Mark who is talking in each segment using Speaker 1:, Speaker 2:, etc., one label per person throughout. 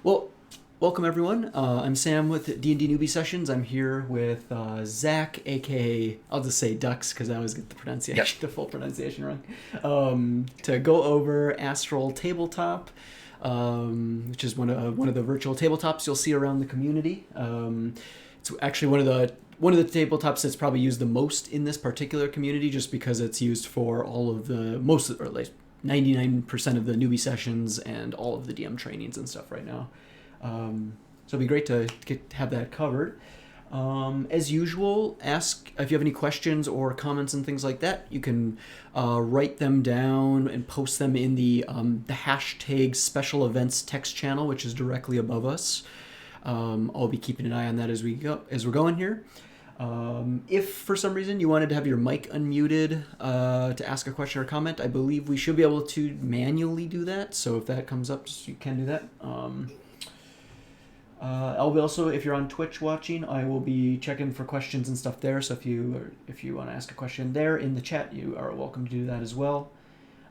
Speaker 1: Well, welcome everyone. I'm Sam with D&D Newbie Sessions. I'm here with Zach, aka I'll just say Dux because I always get the
Speaker 2: Yep.
Speaker 1: pronunciation, the full pronunciation wrong. To go over Astral Tabletop, which is one of the virtual tabletops you'll see around the community. It's actually one of the tabletops that's probably used the most in this particular community, just because it's used for all of the most, or at least 99% of the newbie sessions and all of the DM trainings and stuff right now. So it'd be great to have that covered. As usual, ask if you have any questions or comments and things like that. You can write them down and post them in the hashtag special events text channel, which is directly above us. I'll be keeping an eye on that as we're going here. If for some reason you wanted to have your mic unmuted to ask a question or comment, I believe we should be able to manually do that. So if that comes up, you can do that. I'll be also, if you're on Twitch watching, I will be checking for questions and stuff there. So if you want to ask a question there in the chat, you are welcome to do that as well.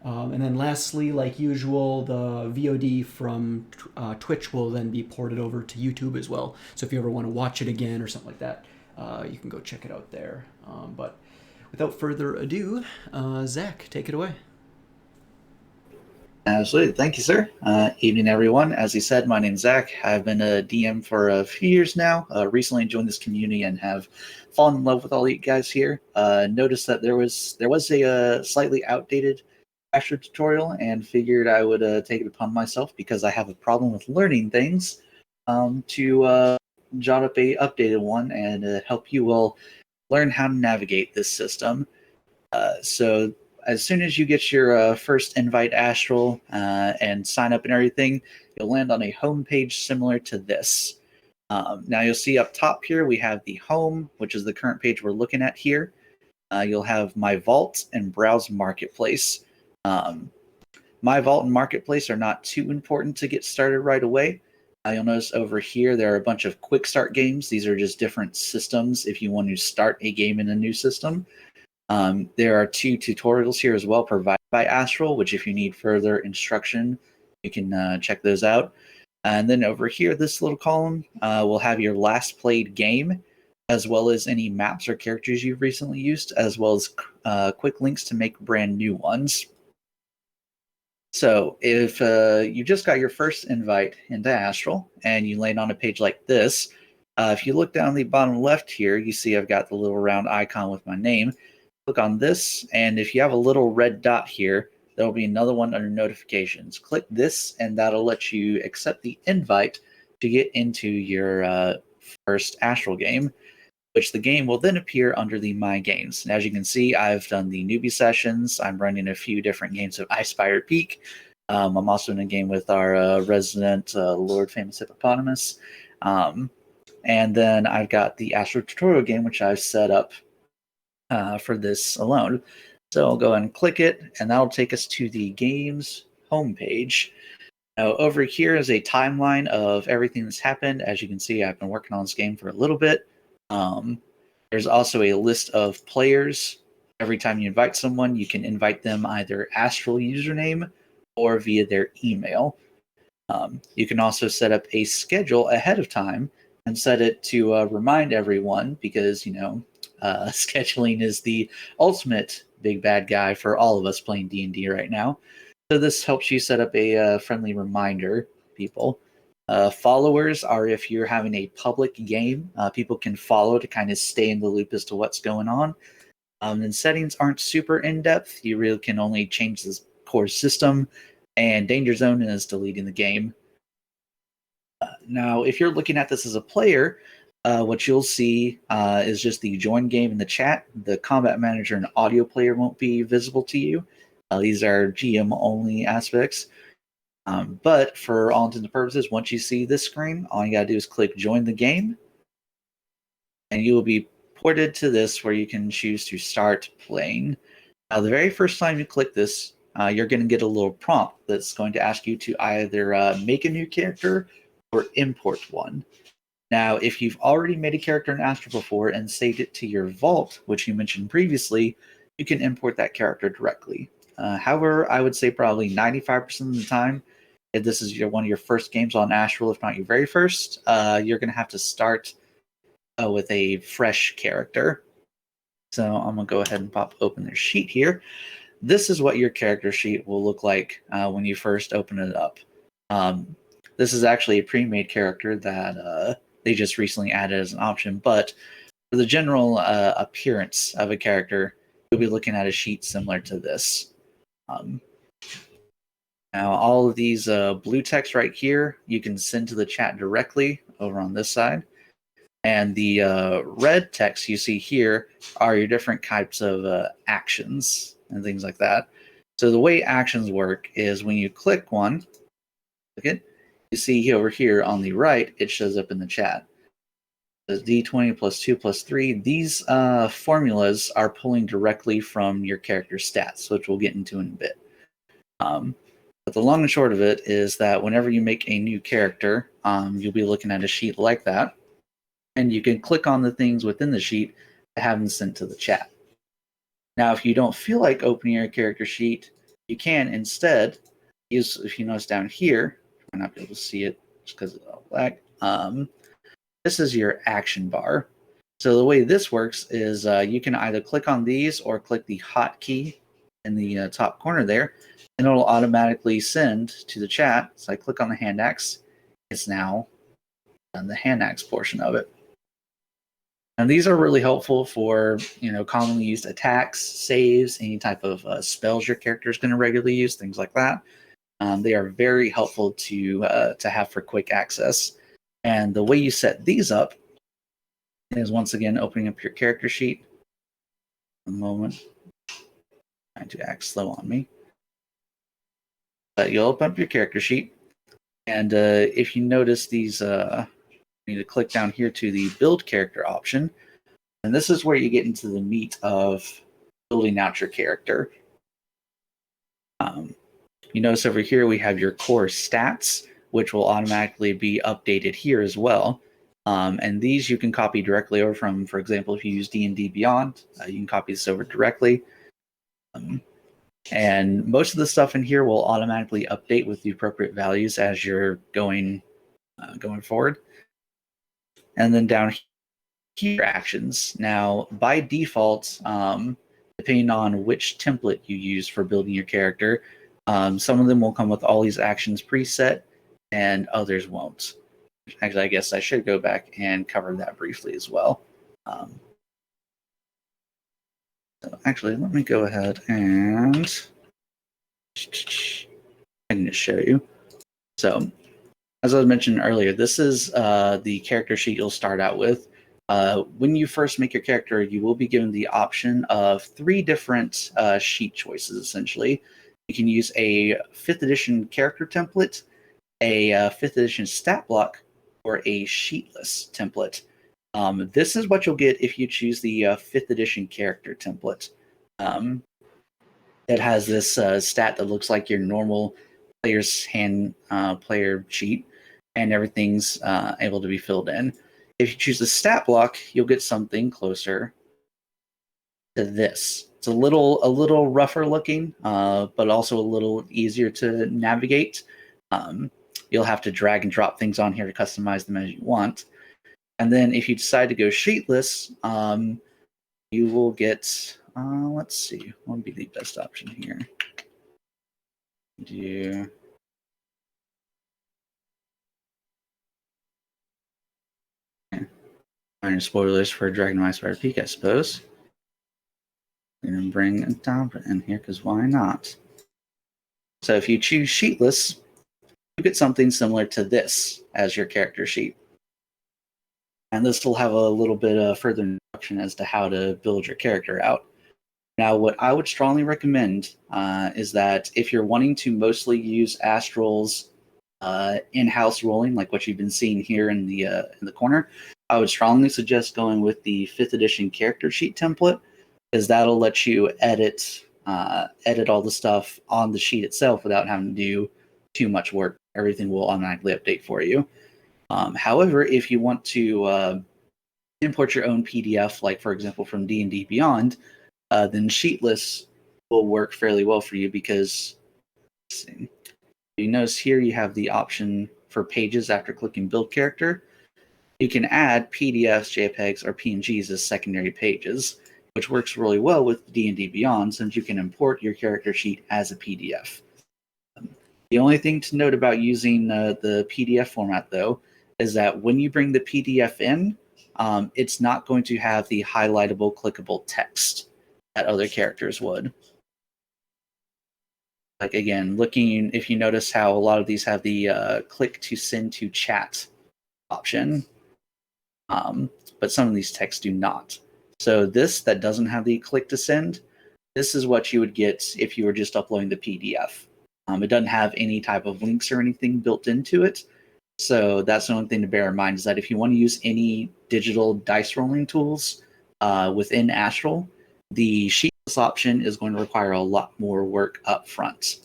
Speaker 1: And then lastly, like usual, the VOD from Twitch will then be ported over to YouTube as well. So if you ever want to watch it again or something like that, you can go check it out there. But without further ado, Zach, take it away.
Speaker 2: Absolutely. Thank you, sir. Evening, everyone. As he said, my name's Zach. I've been a DM for a few years now. Recently joined this community and have fallen in love with all you guys here. Noticed that there was a slightly outdated Astral tutorial and figured I would take it upon myself because I have a problem with learning things to jot up a updated one and help you all learn how to navigate this system. So as soon as you get your first invite Astral and sign up and everything, you'll land on a home page similar to this. Now you'll see up top here we have the home, which is the current page we're looking at here. You'll have My Vault and Browse Marketplace. Um, My Vault and Marketplace are not too important to get started right away. You'll notice over here there are a bunch of quick start games. These are just different systems if you want to start a game in a new system. There are two tutorials here as well provided by Astral, which if you need further instruction, you can check those out. And then over here, this little column will have your last played game, as well as any maps or characters you've recently used, as well as quick links to make brand new ones. So if you just got your first invite into Astral and you land on a page like this, if you look down the bottom left here, you see I've got the little round icon with my name. Click on this, and if you have a little red dot here, there will be another one under notifications. Click this, and that'll let you accept the invite to get into your first Astral game, which the game will then appear under the My Games. And as you can see, I've done the newbie sessions. I'm running a few different games of Icespire Peak. I'm also in a game with our resident Lord Famous Hippopotamus. And then I've got the Astral Tutorial game, which I've set up for this alone. So I'll go ahead and click it, and that'll take us to the game's homepage. Now, over here is a timeline of everything that's happened. As you can see, I've been working on this game for a little bit. There's also a list of players. Every time you invite someone, you can invite them either Astral username or via their email. You can also set up a schedule ahead of time and set it to remind everyone because, scheduling is the ultimate big bad guy for all of us playing D&D right now. So this helps you set up a friendly reminder, people. Followers are if you're having a public game, people can follow to kind of stay in the loop as to what's going on. And settings aren't super in-depth. You really can only change the core system, and Danger Zone is deleting the game. Now, if you're looking at this as a player, what you'll see is just the join game in the chat. The combat manager and audio player won't be visible to you. These are GM only aspects. But for all intents and purposes, once you see this screen, all you got to do is click join the game, and you will be ported to this where you can choose to start playing. Now, the very first time you click this, you're going to get a little prompt that's going to ask you to either make a new character or import one. Now, if you've already made a character in Astral before and saved it to your vault, which you mentioned previously, you can import that character directly. However, I would say probably 95% of the time, if this is one of your first games on Astral, if not your very first, you're going to have to start with a fresh character. So I'm going to go ahead and pop open their sheet here. This is what your character sheet will look like when you first open it up. This is actually a pre-made character that they just recently added as an option, but for the general appearance of a character, you'll be looking at a sheet similar to this. Now, all of these blue text right here, you can send to the chat directly over on this side. And the red text you see here are your different types of actions and things like that. So the way actions work is when you click one, click it, you see over here on the right, it shows up in the chat. The D20 plus 2 plus 3, these formulas are pulling directly from your character stats, which we'll get into in a bit. But the long and short of it is that whenever you make a new character, you'll be looking at a sheet like that. And you can click on the things within the sheet to have them sent to the chat. Now, if you don't feel like opening your character sheet, you can instead use, if you notice down here, you might not be able to see it just because it's all black. This is your action bar. So the way this works is you can either click on these or click the hotkey in the top corner there, and it'll automatically send to the chat. So I click on the hand axe. It's now done the hand axe portion of it. And these are really helpful for, commonly used attacks, saves, any type of spells your character is going to regularly use, things like that. They are very helpful to have for quick access. And the way you set these up is, once again, opening up your character sheet. A moment. Trying to act slow on me. But you'll open up your character sheet. And if you notice these... you need to click down here to the build character option, and this is where you get into the meat of building out your character. You notice over here we have your core stats, which will automatically be updated here as well. And these you can copy directly over from, for example, if you use D&D Beyond, you can copy this over directly. And most of the stuff in here will automatically update with the appropriate values as you're going forward. And then down here, actions. Now, by default, depending on which template you use for building your character, some of them will come with all these actions preset, and others won't. Actually, I guess I should go back and cover that briefly as well. So actually, let me go ahead and I can just show you. So, as I was mentioning earlier, this is the character sheet you'll start out with. When you first make your character, you will be given the option of 3 different sheet choices, essentially. You can use a 5th edition character template, a 5th edition stat block, or a sheetless template. This is what you'll get if you choose the 5th edition character template. It has this stat that looks like your normal player's hand player sheet, and everything's able to be filled in. If you choose the stat block, you'll get something closer to this. It's a little rougher looking, but also a little easier to navigate. You'll have to drag and drop things on here to customize them as you want. And then if you decide to go sheetless, you will get, let's see, what would be the best option here? Minor spoilers for Dragon Mice Fire Peak, I suppose. I'm going to bring a top in here, because why not? So if you choose sheetless, you get something similar to this as your character sheet. And this will have a little bit of further instruction as to how to build your character out. Now, what I would strongly recommend is that if you're wanting to mostly use Astral's in-house rolling, like what you've been seeing here in the corner, I would strongly suggest going with the 5th edition character sheet template, because that'll let you edit all the stuff on the sheet itself without having to do too much work. Everything will automatically update for you. However, if you want to import your own PDF, like for example from D&D Beyond, then sheetless will work fairly well for you, because You notice here you have the option for pages after clicking build character. You can add PDFs, JPEGs, or PNGs as secondary pages, which works really well with D&D Beyond since you can import your character sheet as a PDF. The only thing to note about using the PDF format, though, is that when you bring the PDF in, it's not going to have the highlightable, clickable text that other characters would. Like, again, looking, if you notice how a lot of these have the click to send to chat option, but some of these texts do not. So this that doesn't have the click to send, this is what you would get if you were just uploading the PDF. It doesn't have any type of links or anything built into it. So that's the only thing to bear in mind is that if you want to use any digital dice rolling tools within Astral, the sheetless option is going to require a lot more work up front.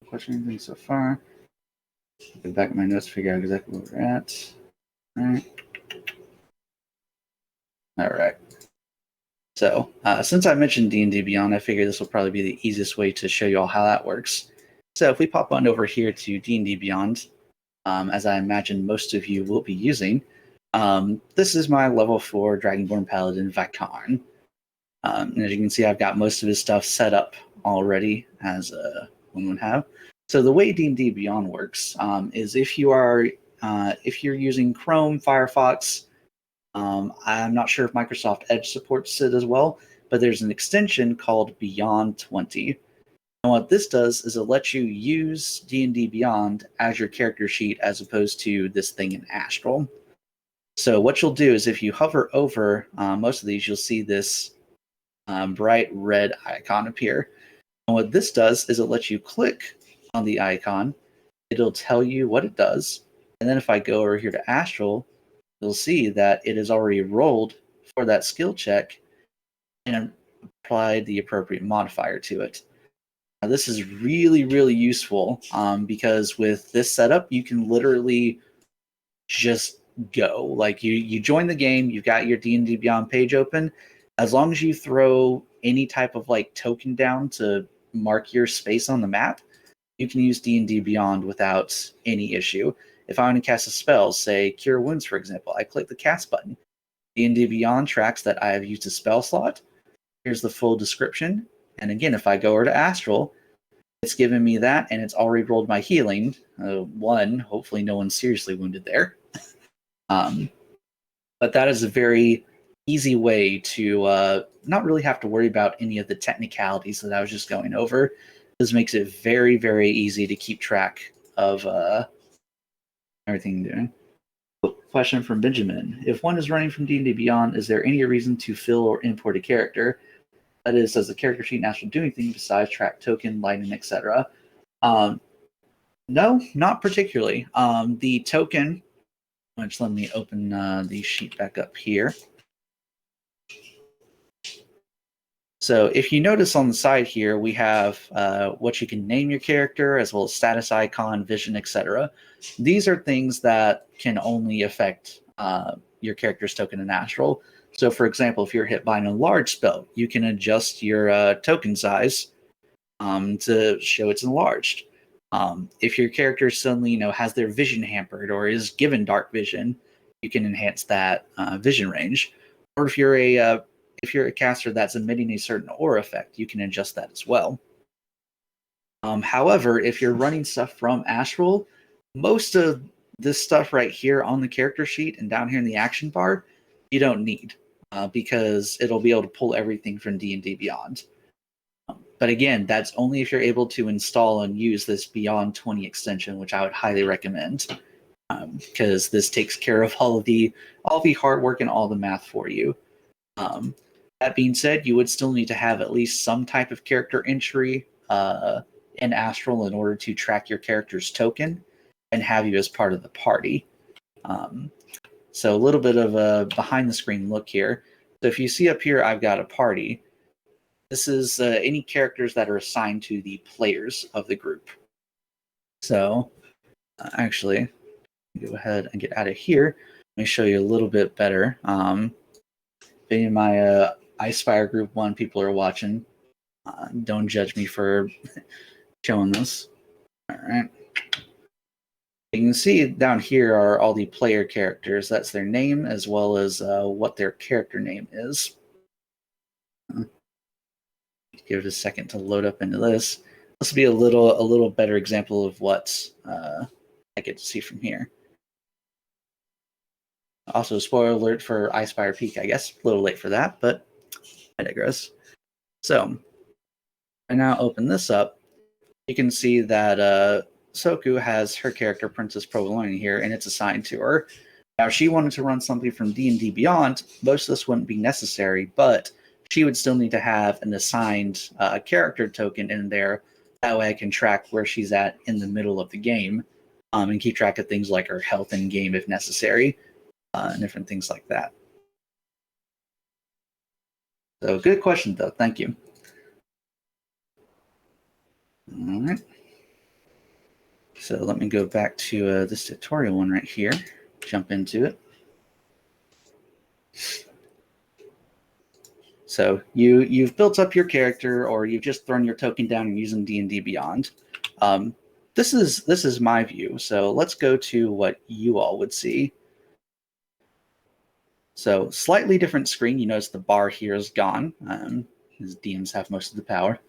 Speaker 2: Question anything so far? Get back at my notes to figure out exactly where we're at. All right. So since I mentioned D&D Beyond, I figure this will probably be the easiest way to show you all how that works. So if we pop on over here to D&D Beyond, as I imagine most of you will be using, this is my level 4 Dragonborn Paladin Vakarn. And as you can see, I've got most of his stuff set up already, as one would have. So the way D&D Beyond works is if you're using Chrome, Firefox, I'm not sure if Microsoft Edge supports it as well, but there's an extension called Beyond 20. And what this does is it lets you use D&D Beyond as your character sheet as opposed to this thing in Astral. So what you'll do is if you hover over most of these, you'll see this bright red icon appear. And what this does is it lets you click on the icon. It'll tell you what it does. And then if I go over here to Astral, you'll see that it is already rolled for that skill check and applied the appropriate modifier to it. Now, this is really, really useful because with this setup, you can literally just go. Like you join the game, you've got your D&D Beyond page open. As long as you throw any type of like token down to mark your space on the map, you can use D&D Beyond without any issue. If I want to cast a spell, say Cure Wounds, for example, I click the cast button. D&D Beyond tracks that I have used a spell slot. Here's the full description. And again, if I go over to Astral, it's given me that, and it's already rolled my healing. One, hopefully no one's seriously wounded there. But that is a very easy way to not really have to worry about any of the technicalities that I was just going over. This makes it very, very easy to keep track of everything you're doing. Question from Benjamin. If one is running from D&D Beyond, is there any reason to fill or import a character? That is, does the character sheet actually do anything besides track token, lighting, etc.? No, not particularly. The token, which let me open the sheet back up here. So if you notice on the side here, we have what you can name your character, as well as status icon, vision, etc. These are things that can only affect your character's token in Astral. So for example, if you're hit by an enlarge spell, you can adjust your token size to show it's enlarged. If your character suddenly has their vision hampered or is given dark vision, you can enhance that vision range. Or if you're a caster that's emitting a certain aura effect, you can adjust that as well. However, if you're running stuff from Astral, most of this stuff right here on the character sheet and down here in the action bar, you don't need because it'll be able to pull everything from D&D Beyond. But again, that's only if you're able to install and use this Beyond 20 extension, which I would highly recommend because this takes care of all the hard work and all the math for you. That being said, you would still need to have at least some type of character entry in Astral in order to track your character's token and have you as part of the party. So a little bit of a behind-the-screen look here. So if you see up here, I've got a party. This is any characters that are assigned to the players of the group. So actually, go ahead and get out of here. Let me show you a little bit better. In my Icefire Group 1 people are watching, Don't judge me for showing this. All right. You can see down here are all the player characters. That's their name as well as what their character name is. Give it a second to load up into this. This will be a little better example of what I get to see from here. Also, spoiler alert for Icefire Peak, I guess. A little late for that, but I digress. So, I now open this up. You can see that Soku has her character Princess Provolone here, and it's assigned to her. Now, if she wanted to run something from D&D Beyond, most of this wouldn't be necessary, but she would still need to have an assigned character token in there. That way I can track where she's at in the middle of the game and keep track of things like her health in game if necessary and different things like that. So good question, though. Thank you. All right. So let me go back to this tutorial one right here. Jump into it. So you've built up your character, or you've just thrown your token down and using D&D Beyond. This is my view. So let's go to what you all would see. So slightly different screen. You notice the bar here is gone. His DMs have most of the power.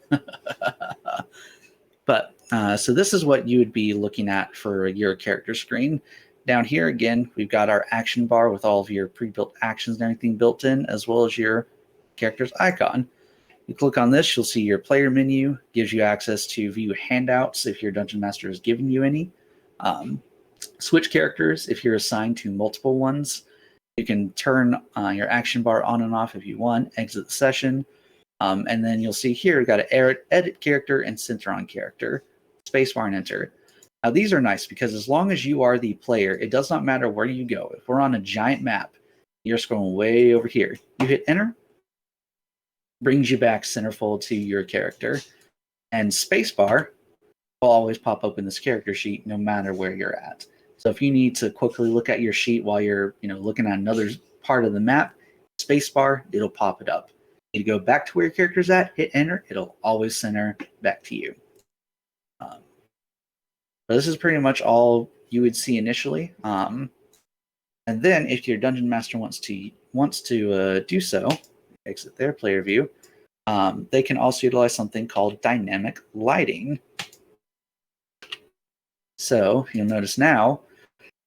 Speaker 2: But so this is what you would be looking at for your character screen. Down here, again, we've got our action bar with all of your pre-built actions and everything built in, as well as your character's icon. You click on this, you'll see your player menu, gives you access to view handouts if your Dungeon Master has given you any. Switch characters if you're assigned to multiple ones. You can turn your action bar on and off if you want, exit the session. And then you'll see here, we've got an edit character and center on character, spacebar and enter. Now these are nice because as long as you are the player, it does not matter where you go. If we're on a giant map, you're scrolling way over here. You hit enter, brings you back centerfold to your character. And spacebar will always pop up in this character sheet no matter where you're at. So if you need to quickly look at your sheet while you're looking at another part of the map, spacebar, it'll pop it up. You go back to where your character's at, hit enter, it'll always center back to you. But this is pretty much all you would see initially. And then if your Dungeon Master wants to do so, exit their player view, they can also utilize something called dynamic lighting. So you'll notice now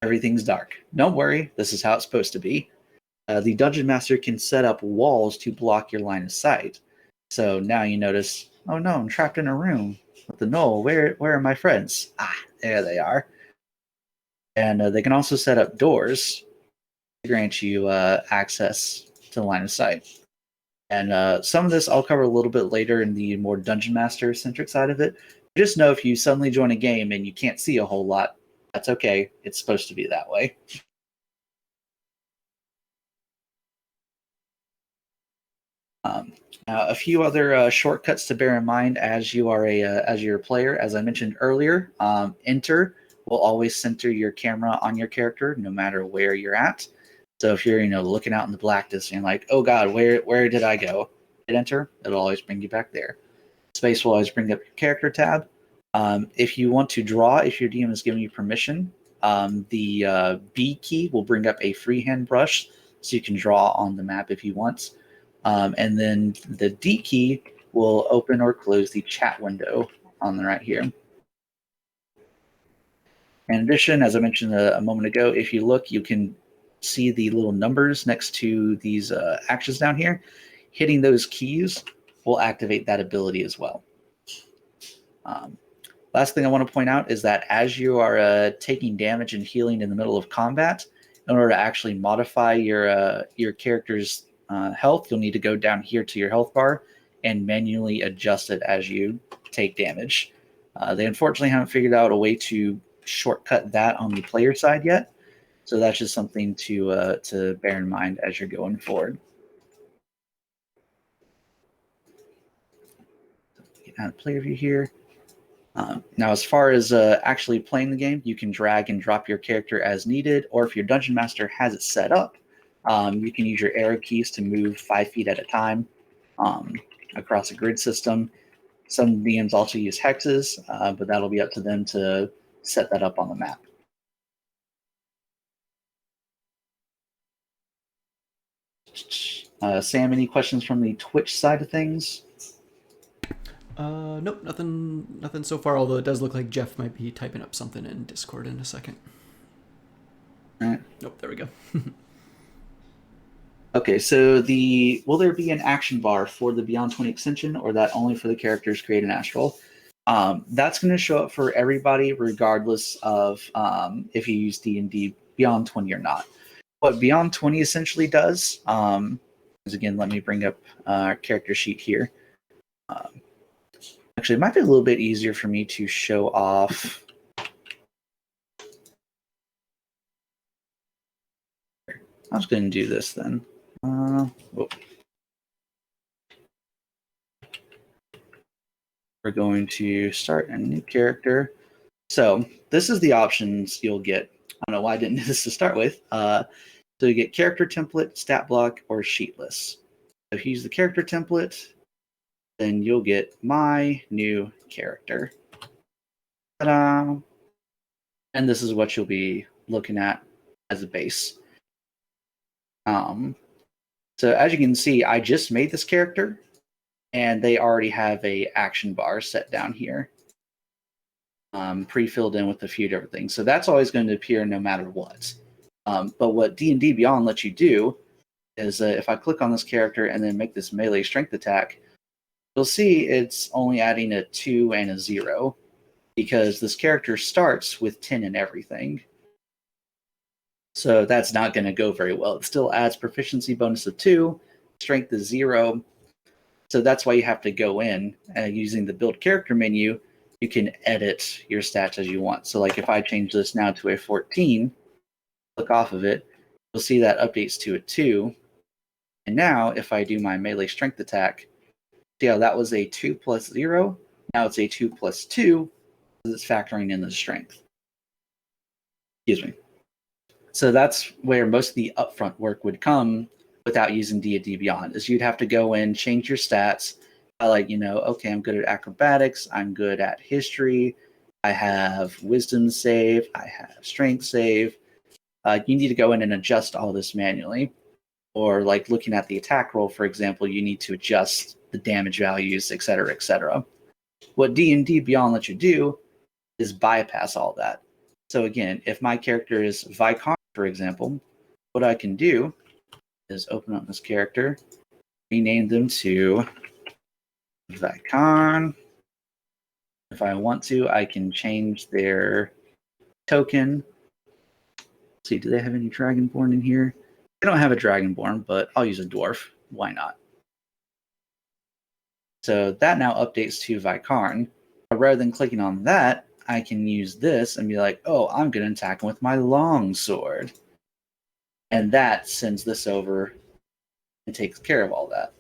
Speaker 2: everything's dark. Don't worry, this is how it's supposed to be. The Dungeon Master can set up walls to block your line of sight. So now you notice, oh no, I'm trapped in a room with the gnoll. Where are my friends? Ah, there they are. And they can also set up doors to grant you access to the line of sight. And some of this I'll cover a little bit later in the more Dungeon Master centric side of it. Just know if you suddenly join a game and you can't see a whole lot, that's okay. It's supposed to be that way. Now, a few other shortcuts to bear in mind as you're a player. As I mentioned earlier, enter will always center your camera on your character no matter where you're at. So if you're looking out in the blackness and you're like, oh god, where did I go? Hit enter, it'll always bring you back there. Space will always bring up your character tab. If you want to draw, if your DM is giving you permission, the B key will bring up a freehand brush so you can draw on the map if you want. And then the D key will open or close the chat window on the right here. In addition, as I mentioned a moment ago, if you look, you can see the little numbers next to these actions down here. Hitting those keys will activate that ability as well. Last thing I want to point out is that as you are taking damage and healing in the middle of combat, in order to actually modify your character's health, you'll need to go down here to your health bar and manually adjust it as you take damage. They unfortunately haven't figured out a way to shortcut that on the player side yet, so that's just something to bear in mind as you're going forward. Get out of player view here. Now, as far as actually playing the game, you can drag and drop your character as needed, or if your Dungeon Master has it set up, you can use your arrow keys to move 5 feet at a time across a grid system. Some DMs also use hexes, but that'll be up to them to set that up on the map. Sam, any questions from the Twitch side of things?
Speaker 1: Nope, nothing so far. Although it does look like Jeff might be typing up something in Discord in a second.
Speaker 2: All right.
Speaker 1: Nope, there we go.
Speaker 2: Okay, so will there be an action bar for the Beyond 20 extension, or that only for the characters created in Astral? That's going to show up for everybody, regardless of if you use D&D Beyond 20 or not. What Beyond 20 essentially does is, again, let me bring up our character sheet here. Actually, it might be a little bit easier for me to show off. I was going to do this then. We're going to start a new character. So this is the options you'll get. I don't know why I didn't do this to start with. So you get character template, stat block, or sheetless. So if you use the character template, then you'll get my new character. Ta-da! And this is what you'll be looking at as a base. So as you can see, I just made this character, and they already have a action bar set down here, pre-filled in with a few different things. So that's always going to appear no matter what. But what D&D Beyond lets you do is if I click on this character and then make this melee strength attack, you'll see it's only adding a 2 and a 0 because this character starts with 10 and everything. So that's not going to go very well. It still adds proficiency bonus of 2, strength is 0. So that's why you have to go in using the build character menu. You can edit your stats as you want. So like if I change this now to a 14, click off of it, you'll see that updates to a 2. And now if I do my melee strength attack, see how that was a 2 plus 0? Now it's a 2 plus 2 because it's factoring in the strength. Excuse me. So that's where most of the upfront work would come without using D&D Beyond, is you'd have to go in, change your stats. Okay, I'm good at acrobatics, I'm good at history, I have wisdom save, I have strength save. You need to go in and adjust all this manually. Or like looking at the attack roll, for example, you need to adjust the damage values, etc., etc. What D&D Beyond lets you do is bypass all that. So again, if my character is Vicon, for example, what I can do is open up this character, rename them to Vicon. If I want to, I can change their token. Let's see, do they have any Dragonborn in here? They don't have a Dragonborn, but I'll use a dwarf. Why not? So that now updates to Vicon. But rather than clicking on that, I can use this and be like, oh, I'm going to attack him with my long sword. And that sends this over and takes care of all that.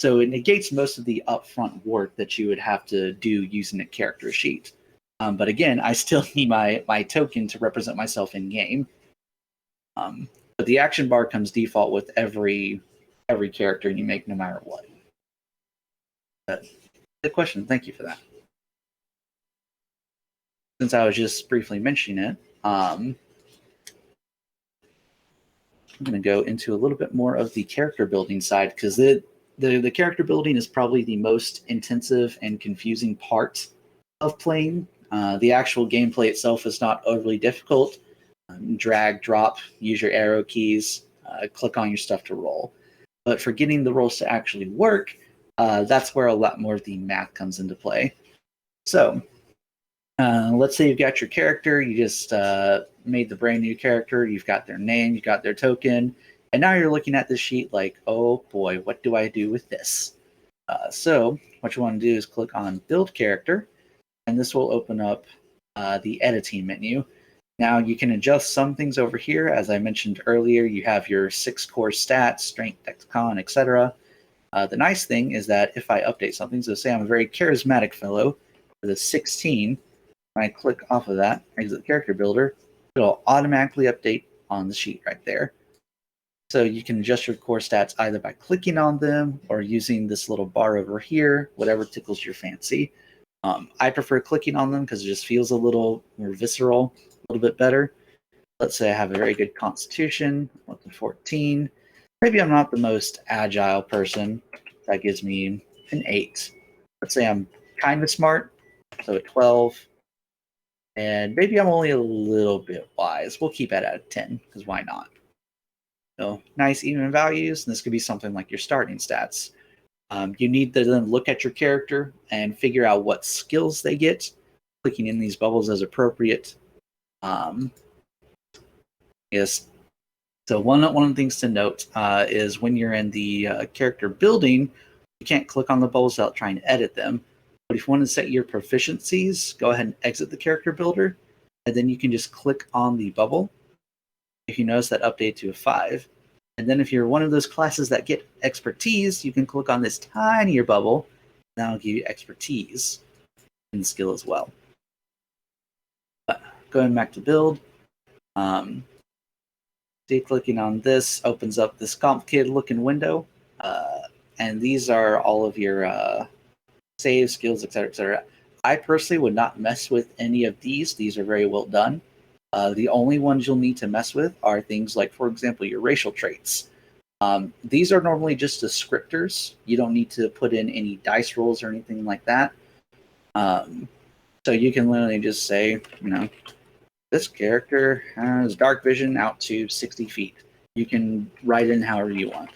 Speaker 2: So it negates most of the upfront work that you would have to do using a character sheet. But again, I still need my token to represent myself in game. But the action bar comes default with every character you make, no matter what. But good question. Thank you for that. Since I was just briefly mentioning it, I'm going to go into a little bit more of the character building side, because the character building is probably the most intensive and confusing part of playing. The actual gameplay itself is not overly difficult. Drag, drop, use your arrow keys, click on your stuff to roll. But for getting the rolls to actually work, that's where a lot more of the math comes into play. So let's say you've got your character, you just made the brand new character, you've got their name, you've got their token, and now you're looking at this sheet like, oh boy, what do I do with this? So what you want to do is click on Build Character, and this will open up the editing menu. Now you can adjust some things over here. As I mentioned earlier, you have your 6 core stats, strength, dex, con, etc. The nice thing is that if I update something, so say I'm a very charismatic fellow with a 16, when I click off of that, exit character builder, it'll automatically update on the sheet right there. So you can adjust your core stats either by clicking on them or using this little bar over here, whatever tickles your fancy. I prefer clicking on them because it just feels a little more visceral, a little bit better. Let's say I have a very good constitution, up to 14. Maybe I'm not the most agile person. That gives me an 8. Let's say I'm kind of smart, so a 12. And maybe I'm only a little bit wise. We'll keep it at 10, because why not? So nice even values, and this could be something like your starting stats. You need to then look at your character and figure out what skills they get, clicking in these bubbles as appropriate. Yes. So one of the things to note is when you're in the character building, you can't click on the bubbles without trying to edit them. But if you want to set your proficiencies, go ahead and exit the character builder, and then you can just click on the bubble. If you notice that update to a 5. And then if you're one of those classes that get expertise, you can click on this tinier bubble. That'll give you expertise in skill as well. But going back to build, clicking on this opens up this complicated looking window. And these are all of your save skills, etc., etc. I personally would not mess with any of these. These are very well done. The only ones you'll need to mess with are things like, for example, your racial traits. These are normally just descriptors. You don't need to put in any dice rolls or anything like that. So you can literally just say, this character has dark vision out to 60 feet. You can write in however you want.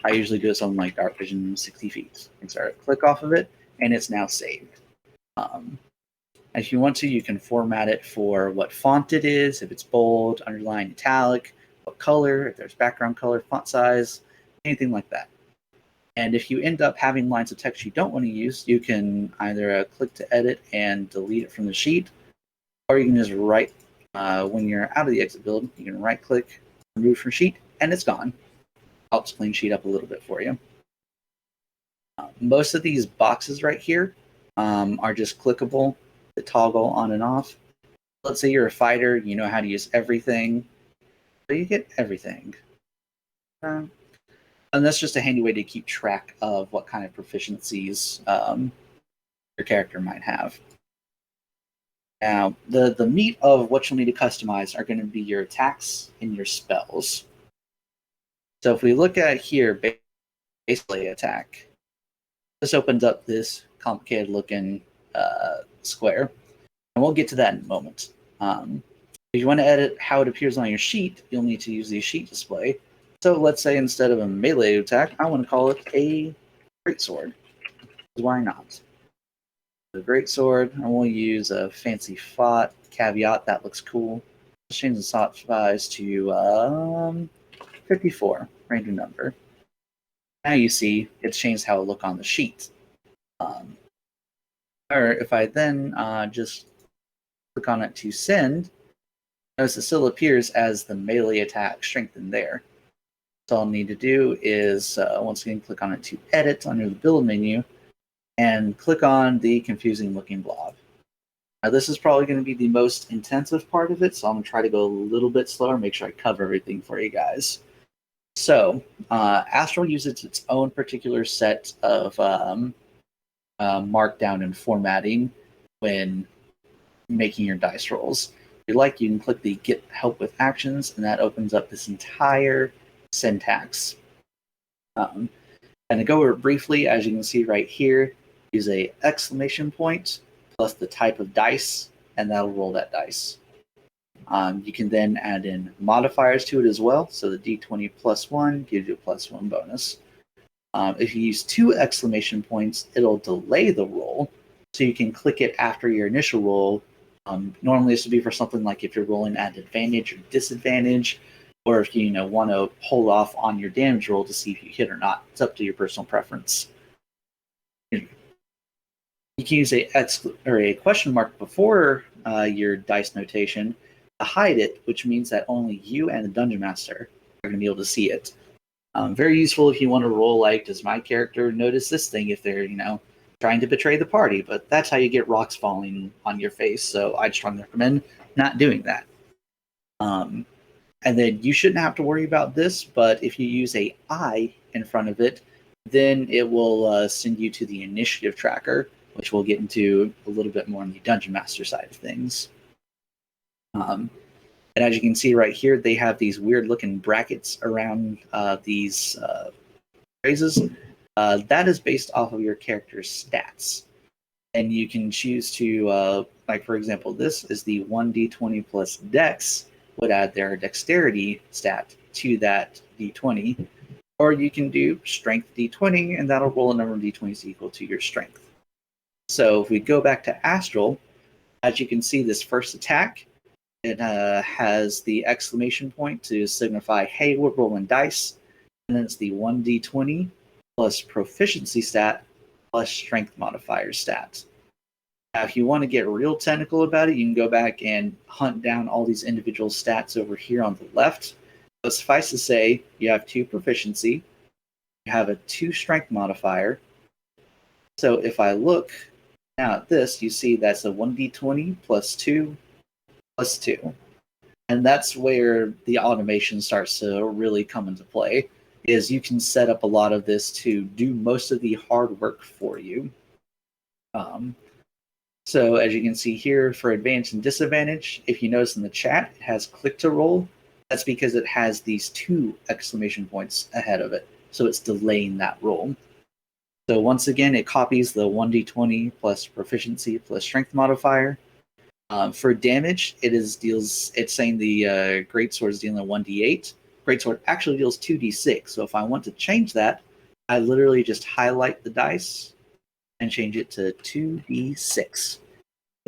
Speaker 2: I usually do something like dark vision 60 feet. And start click off of it, and it's now saved. If you want to, you can format it for what font it is, if it's bold, underline, italic, what color, if there's background color, font size, anything like that. And if you end up having lines of text you don't want to use, you can either click to edit and delete it from the sheet, or you can just write, when you're out of the exit build, you can right click, remove from sheet, and it's gone. Helps clean sheet up a little bit for you. Most of these boxes right here are just clickable to toggle on and off. Let's say you're a fighter, you know how to use everything, so you get everything. And that's just a handy way to keep track of what kind of proficiencies your character might have. Now, the meat of what you'll need to customize are going to be your attacks and your spells. So if we look at here, basically attack, this opens up this complicated looking square. And we'll get to that in a moment. If you want to edit how it appears on your sheet, you'll need to use the sheet display. So let's say instead of a melee attack, I want to call it a greatsword. Why not? The greatsword, I will use a fancy font caveat. That looks cool. Let's change the font size to 54, random number. Now you see it's changed how it look on the sheet. Or if I then just click on it to send, notice it still appears as the melee attack strengthened there. So all I need to do is once again click on it to edit under the build menu and click on the confusing looking blob. Now this is probably going to be the most intensive part of it, so I'm going to try to go a little bit slower, make sure I cover everything for you guys. So Astral uses its own particular set of markdown and formatting when making your dice rolls. If you like, you can click the Get Help with Actions, and that opens up this entire syntax. And to go over it briefly, as you can see right here, use a exclamation point plus the type of dice, and that'll roll that dice. You can then add in modifiers to it as well. So the D20 plus 1 gives you a plus 1 bonus. If you use 2 exclamation points, it'll delay the roll. So you can click it after your initial roll. Normally this would be for something like if you're rolling at advantage or disadvantage, or if you want to hold off on your damage roll to see if you hit or not. It's up to your personal preference. You can use a question mark before your dice notation to hide it, which means that only you and the dungeon master are going to be able to see it. Very useful if you want to roll like, does my character notice this thing if they're, trying to betray the party? But that's how you get rocks falling on your face, so I'd strongly recommend not doing that. And then you shouldn't have to worry about this, but if you use a I in front of it, then it will send you to the initiative tracker, which we'll get into a little bit more on the Dungeon Master side of things. And as you can see right here, they have these weird looking brackets around these phrases. That is based off of your character's stats. And you can choose to, like for example, this is the 1d20 plus dex, would add their dexterity stat to that d20. Or you can do strength d20, and that'll roll a number of d20s equal to your strength. So if we go back to Astral, as you can see, this first attack, it has the exclamation point to signify, hey, we're rolling dice. And then it's the 1d20 plus proficiency stat plus strength modifier stat. Now, if you want to get real technical about it, you can go back and hunt down all these individual stats over here on the left. But suffice to say, you have 2 proficiency, you have a 2 strength modifier. So if I look now at this, you see that's a 1d20 plus 2 plus 2. And that's where the automation starts to really come into play, is you can set up a lot of this to do most of the hard work for you. So as you can see here, for advantage and disadvantage, if you notice in the chat, it has click to roll. That's because it has these 2 exclamation points ahead of it. So it's delaying that roll. So once again, it copies the 1d20 plus proficiency plus strength modifier. For damage, it's saying the Greatsword is dealing a 1d8. Greatsword actually deals 2d6. So if I want to change that, I literally just highlight the dice and change it to 2d6.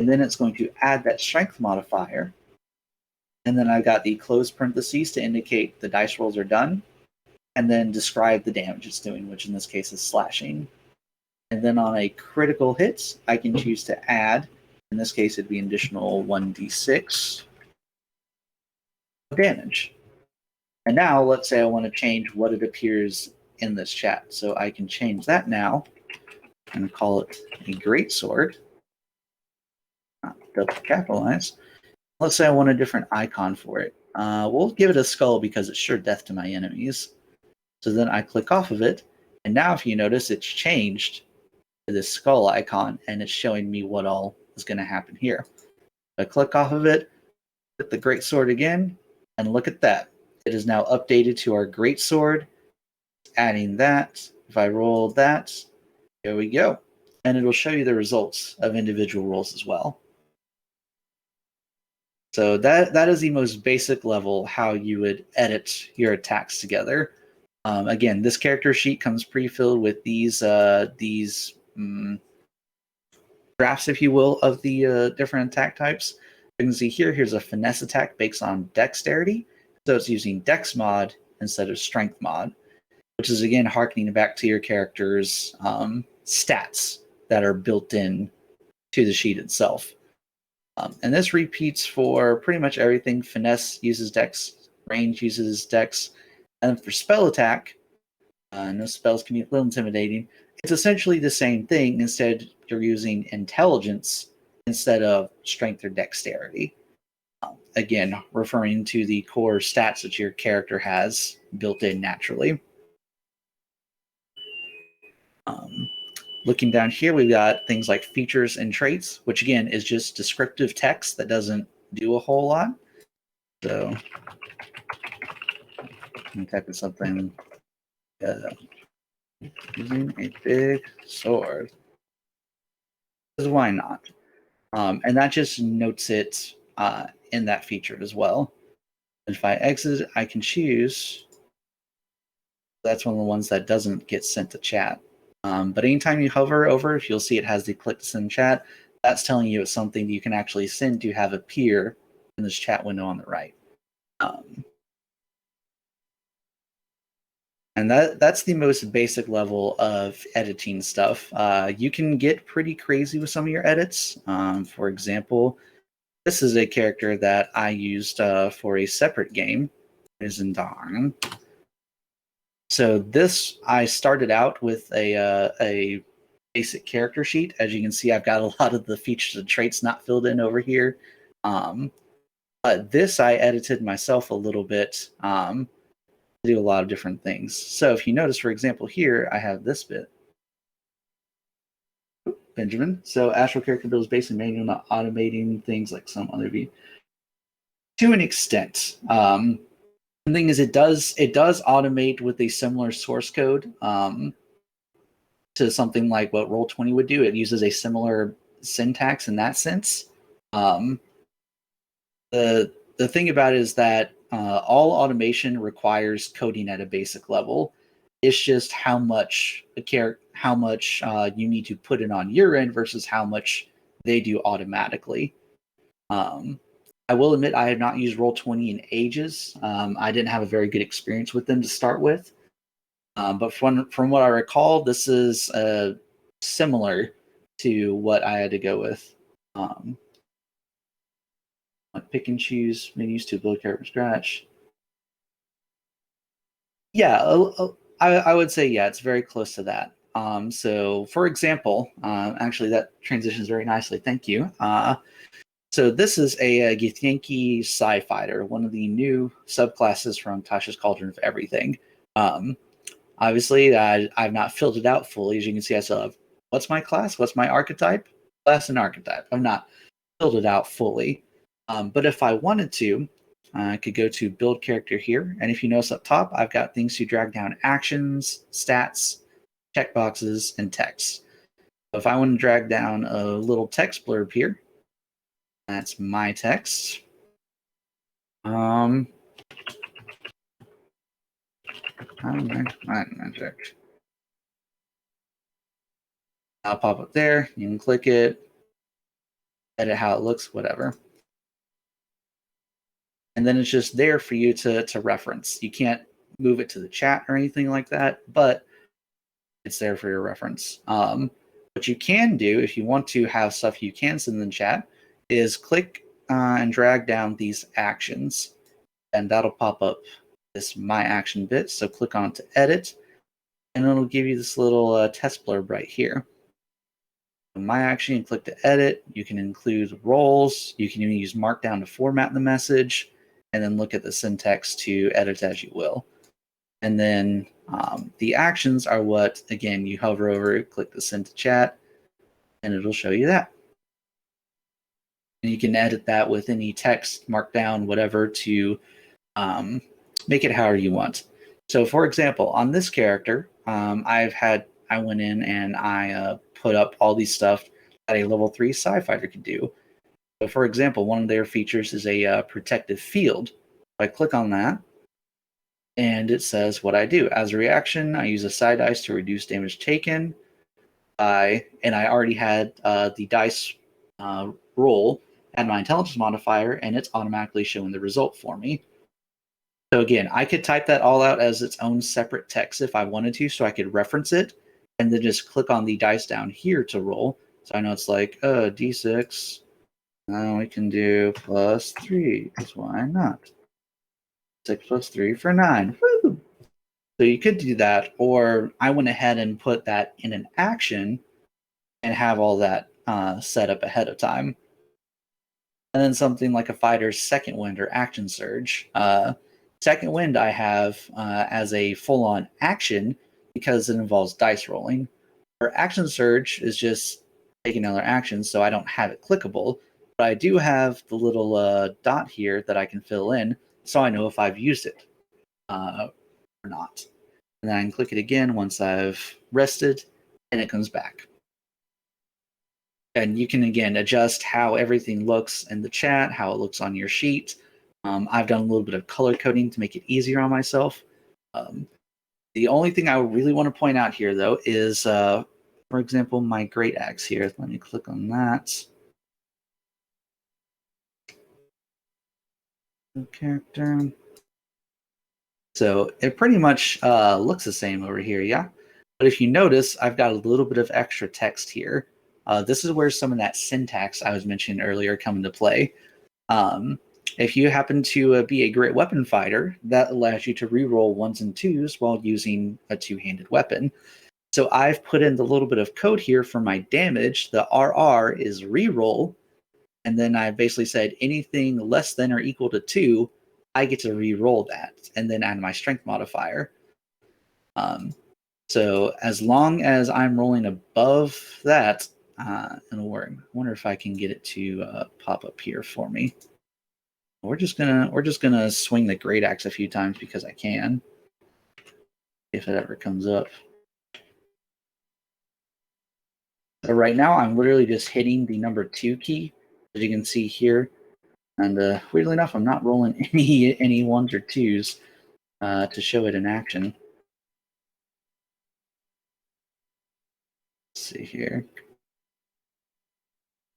Speaker 2: And then it's going to add that strength modifier. And then I've got the closed parentheses to indicate the dice rolls are done. And then describe the damage it's doing, which in this case is slashing. And then on a critical hit, I can choose to add, in this case it'd be an additional 1d6 of damage. And now let's say I want to change what it appears in this chat. So I can change that now and call it a greatsword. Not double capitalize. Let's say I want a different icon for it. We'll give it a skull because it's sure death to my enemies. So then I click off of it, and now if you notice, it's changed to this skull icon, and it's showing me what all is going to happen here. I click off of it, hit the greatsword again, and look at that. It is now updated to our greatsword. Adding that, if I roll that, there we go. And it'll show you the results of individual rolls as well. So that is the most basic level how you would edit your attacks together. Again, this character sheet comes pre-filled with these drafts, if you will, of the different attack types. You can see here's a finesse attack based on dexterity. So it's using dex mod instead of strength mod, which is again harkening back to your character's stats that are built in to the sheet itself. And this repeats for pretty much everything. Finesse uses dex, range uses dex, and for spell attack, no spells can be a little intimidating. It's essentially the same thing. Instead, you're using intelligence instead of strength or dexterity. Again, referring to the core stats that your character has built in naturally. Looking down here, we've got things like features and traits, which again is just descriptive text that doesn't do a whole lot. So let me type in something. Using a big sword. Because why not? And that just notes it in that feature as well. If I exit, I can choose. That's one of the ones that doesn't get sent to chat. But anytime you hover over, if you'll see it has the click to send chat, that's telling you it's something you can actually send to have appear in this chat window on the right. And that's the most basic level of editing stuff. You can get pretty crazy with some of your edits. For example, this is a character that I used for a separate game. It is in Darn. So this, I started out with a basic character sheet. As you can see, I've got a lot of the features and traits not filled in over here. This I edited myself a little bit to do a lot of different things. So if you notice, for example, here I have this bit. Benjamin. So Astral Character Build is basically made on automating things like some other view. To an extent. The thing is, it does automate with a similar source code to something like what Roll20 would do. It uses a similar syntax in that sense. The thing about it is that all automation requires coding at a basic level. It's just how much you need to put in on your end versus how much they do automatically. I will admit I have not used Roll20 in ages. I didn't have a very good experience with them to start with. But from what I recall, this is similar to what I had to go with. Pick and choose menus to build character from scratch. Yeah, I would say, yeah, it's very close to that. So, for example, actually, that transitions very nicely. Thank you. So this is a Githyanki Psi Fighter, one of the new subclasses from Tasha's Cauldron of Everything. Obviously, I've not filled it out fully. As you can see, I still have, what's my class? What's my archetype? Class and archetype. I've not filled it out fully. But if I wanted to, I could go to Build Character here. And if you notice up top, I've got things to drag down actions, stats, checkboxes, and text. So if I want to drag down a little text blurb here, that's my text. Magic. I'll pop up there. You can click it, edit how it looks, whatever. And then it's just there for you to reference. You can't move it to the chat or anything like that, but it's there for your reference. What you can do if you want to have stuff you can send in the chat is click and drag down these actions, and that'll pop up this My Action bit. So click on to edit, and it'll give you this little test blurb right here. My Action, you click to edit. You can include roles. You can even use Markdown to format the message, and then look at the syntax to edit as you will. And then the actions are what, again, you hover over, click the send to chat, and it'll show you that. And you can edit that with any text, markdown, whatever, to make it however you want. So, for example, on this character, I went in and I put up all these stuff that a level 3 Psi Fighter could do. So, for example, one of their features is a protective field. I click on that, and it says what I do. As a reaction, I use a side dice to reduce damage taken. And I already had the dice roll and my intelligence modifier, and it's automatically showing the result for me. So again, I could type that all out as its own separate text if I wanted to, so I could reference it, and then just click on the dice down here to roll. So I know it's like, D6. Now we can do +3, because why not? 6 + 3 for 9. Woo! So you could do that, or I went ahead and put that in an action and have all that set up ahead of time. And then something like a fighter's second wind or action surge. Second wind I have as a full-on action because it involves dice rolling. Or action surge is just taking another action, so I don't have it clickable. But I do have the little dot here that I can fill in, so I know if I've used it or not. And then I can click it again once I've rested, and it comes back. And you can, again, adjust how everything looks in the chat, how it looks on your sheet. I've done a little bit of color coding to make it easier on myself. The only thing I really want to point out here, though, is, for example, my Great Axe here. Let me click on that. Character. So it pretty much looks the same over here, yeah? But if you notice, I've got a little bit of extra text here. This is where some of that syntax I was mentioning earlier come into play. If you happen to be a great weapon fighter, that allows you to reroll 1s and 2s while using a two-handed weapon. So I've put in the little bit of code here for my damage. The RR is reroll, And then I basically said anything less than or equal to 2, I get to re-roll that and then add my strength modifier. So as long as I'm rolling above that, it'll work. I wonder if I can get it to pop up here for me. We're just gonna swing the great axe a few times because I can, if it ever comes up. So right now I'm literally just hitting the number 2 key, as you can see here. And weirdly enough, I'm not rolling any 1s or 2s to show it in action. Let's see here.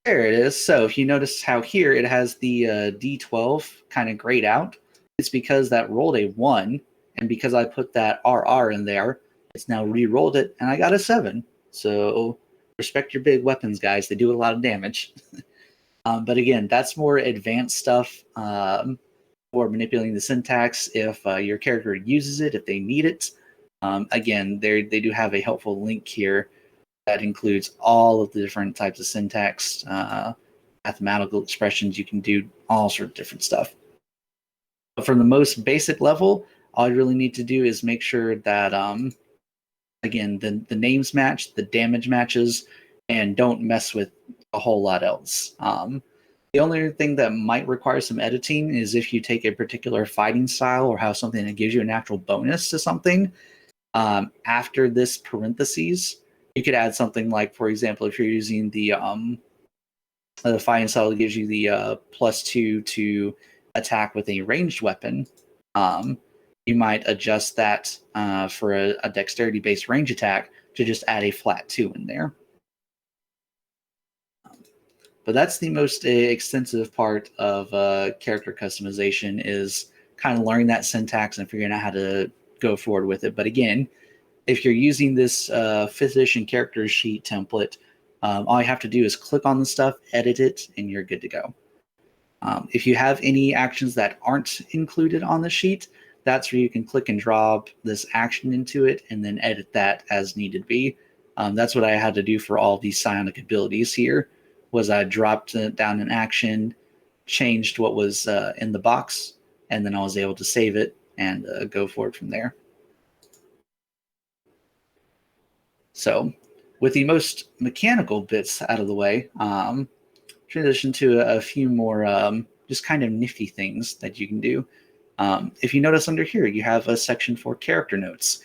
Speaker 2: There it is. So if you notice how here it has the D12 kind of grayed out, it's because that rolled a 1, and because I put that RR in there, it's now re-rolled it, and I got a 7. So respect your big weapons, guys. They do a lot of damage. But again, that's more advanced stuff for manipulating the syntax if your character uses it, if they need it. Again, they do have a helpful link here that includes all of the different types of syntax, mathematical expressions. You can do all sorts of different stuff. But from the most basic level, all you really need to do is make sure that, again, the names match, the damage matches, and don't mess with a whole lot else. The only thing that might require some editing is if you take a particular fighting style or have something that gives you a natural bonus to something. After this parentheses, you could add something like, for example, if you're using the fighting style that gives you the +2 to attack with a ranged weapon, you might adjust that for a dexterity-based range attack to just add a flat 2 in there. But that's the most extensive part of character customization, is kind of learning that syntax and figuring out how to go forward with it. But again, if you're using this 5th edition character sheet template, all you have to do is click on the stuff, edit it, and you're good to go. If you have any actions that aren't included on the sheet, that's where you can click and drop this action into it and then edit that as needed be. That's what I had to do for all these psionic abilities here, was I dropped down an action, changed what was in the box, and then I was able to save it and go forward from there. So with the most mechanical bits out of the way, transition to a few more just kind of nifty things that you can do. If you notice under here, you have a section for character notes.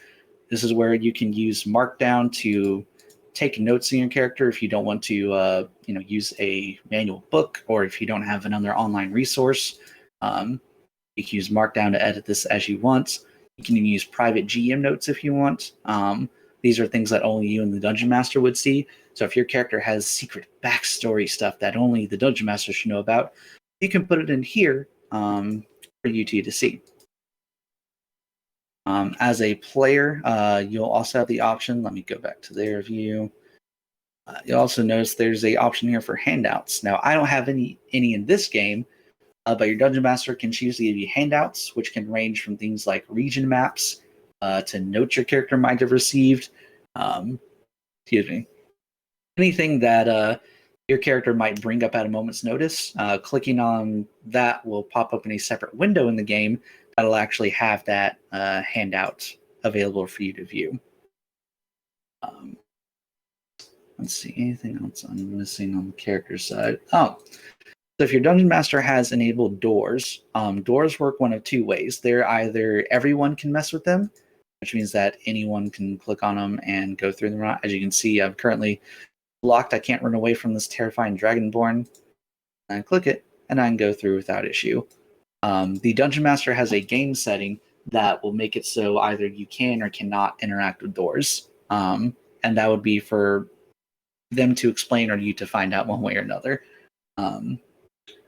Speaker 2: This is where you can use Markdown to take notes in your character if you don't want to use a manual book, or if you don't have another online resource. You can use Markdown to edit this as you want. You can even use private GM notes if you want. These are things that only you and the Dungeon Master would see. So if your character has secret backstory stuff that only the Dungeon Master should know about, you can put it in here for you two to see. As a player, you'll also have the option. Let me go back to their view. You'll also notice there's a option here for handouts. Now, I don't have any in this game, but your Dungeon Master can choose to give you handouts, which can range from things like region maps to notes your character might have received. Anything that your character might bring up at a moment's notice. Clicking on that will pop up in a separate window in the game that'll actually have that handout available for you to view. Let's see, anything else I'm missing on the character side? Oh, so if your Dungeon Master has enabled doors, doors work one of two ways. They're either everyone can mess with them, which means that anyone can click on them and go through them. As you can see, I'm currently blocked. I can't run away from this terrifying Dragonborn. And I click it, and I can go through without issue. The Dungeon Master has a game setting that will make it so either you can or cannot interact with doors. And that would be for them to explain or you to find out one way or another.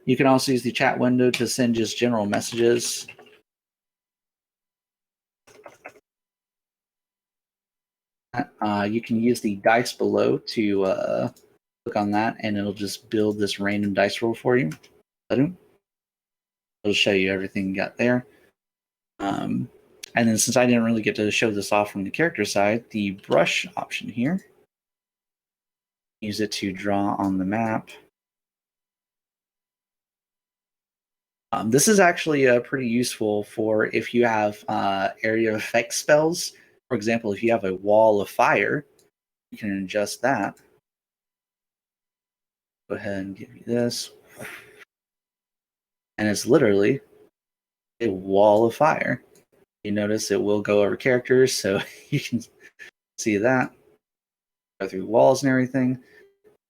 Speaker 2: You can also use the chat window to send just general messages. You can use the dice below to click on that, and it'll just build this random dice roll for you. It'll show you everything you got there. And then since I didn't really get to show this off from the character side, the brush option here, use it to draw on the map. This is actually pretty useful for if you have area effect spells. For example, if you have a wall of fire, you can adjust that. Go ahead and give you this. And it's literally a wall of fire. You notice it will go over characters, so you can see that. Go through walls and everything.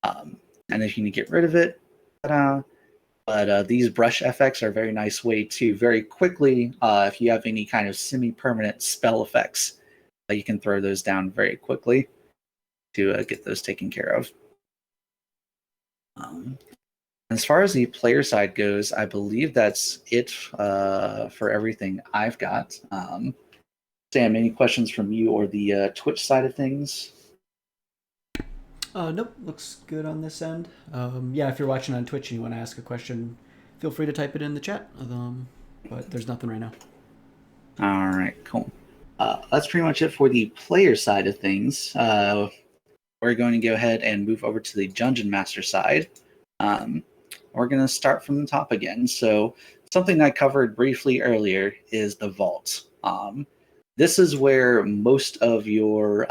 Speaker 2: And if you need to get rid of it, ta-da. But these brush effects are a very nice way to very quickly, if you have any kind of semi-permanent spell effects, you can throw those down very quickly to get those taken care of. As far as the player side goes, I believe that's it for everything I've got. Sam, any questions from you or the Twitch side of things?
Speaker 1: Nope, looks good on this end. Yeah, if you're watching on Twitch and you want to ask a question, feel free to type it in the chat. But there's nothing right now.
Speaker 2: All right, cool. That's pretty much it for the player side of things. We're going to go ahead and move over to the Dungeon Master side. We're going to start from the top again. So something I covered briefly earlier is the vault. This is where most of your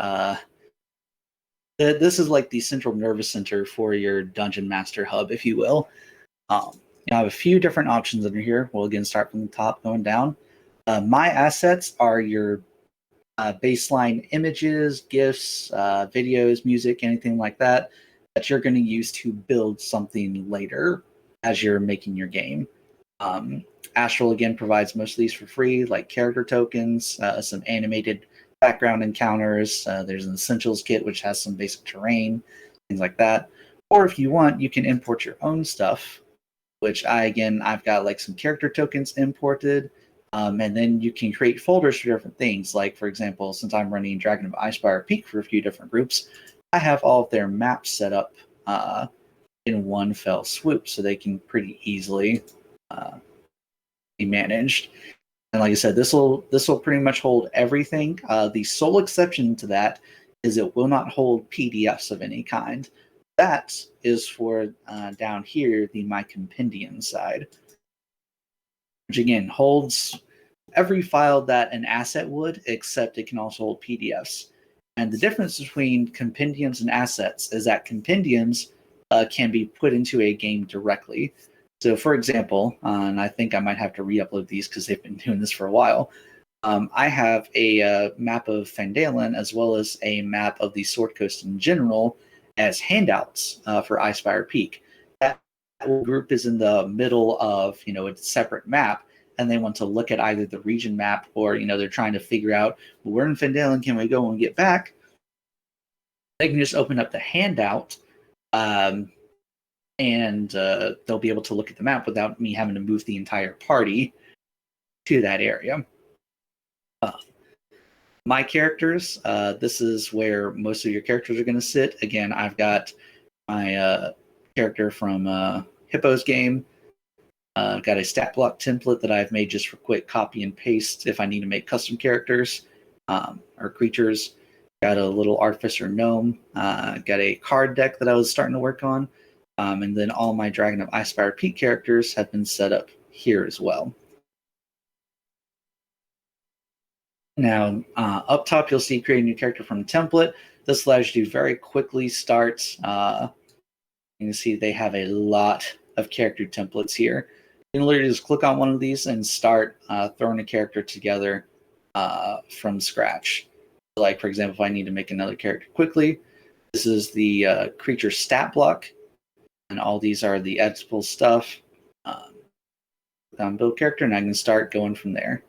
Speaker 2: this is like the central nervous center for your Dungeon Master hub, if you will. You have a few different options under here. We'll again start from the top going down. My assets are your baseline images, GIFs, videos, music, anything like that you're going to use to build something later as you're making your game. Astral, again, provides most of these for free, like character tokens, some animated background encounters. There's an Essentials kit, which has some basic terrain, things like that. Or if you want, you can import your own stuff, which I've got like some character tokens imported. And then you can create folders for different things. Like, for example, since I'm running Dragon of Icespire Peak for a few different groups, I have all of their maps set up in one fell swoop, so they can pretty easily be managed. And like I said, this will pretty much hold everything. The sole exception to that is it will not hold PDFs of any kind. That is for down here, the My Compendium side, which again holds every file that an asset would, except it can also hold PDFs. And the difference between compendiums and assets is that compendiums can be put into a game directly. So, for example, and I think I might have to re-upload these because they've been doing this for a while. I have a map of Fandalen as well as a map of the Sword Coast in general as handouts for Icespire Peak. That group is in the middle of a separate map, and they want to look at either the region map or they're trying to figure out, well, where in Fandalen can we go when we get back? They can just open up the handout, and they'll be able to look at the map without me having to move the entire party to that area. My characters, this is where most of your characters are going to sit. Again, I've got my character from Hippo's game. I've got a stat block template that I've made just for quick copy and paste if I need to make custom characters or creatures. Got a little Artificer Gnome. Got a card deck that I was starting to work on. And then all my Dragon of Icespire Peak characters have been set up here as well. Now, up top, you'll see create a new character from template. This allows you to very quickly start. You can see they have a lot of character templates here. You can literally just click on one of these and start throwing a character together from scratch. Like, for example, if I need to make another character quickly, this is the creature stat block. And all these are the editable stuff. Build character, and I can start going from there.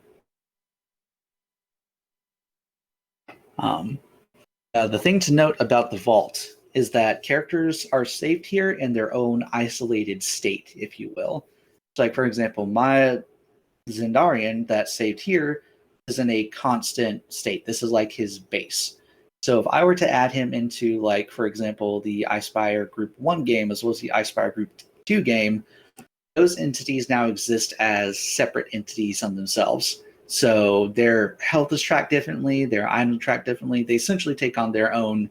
Speaker 2: The thing to note about the vault is that characters are saved here in their own isolated state, if you will. So, like, for example, my Zendarian that's saved here is in a constant state. This is like his base. So if I were to add him into, like, for example, the Icespire Group 1 game as well as the Icespire Group 2 game, those entities now exist as separate entities on themselves. So their health is tracked differently, their item tracked differently. They essentially take on their own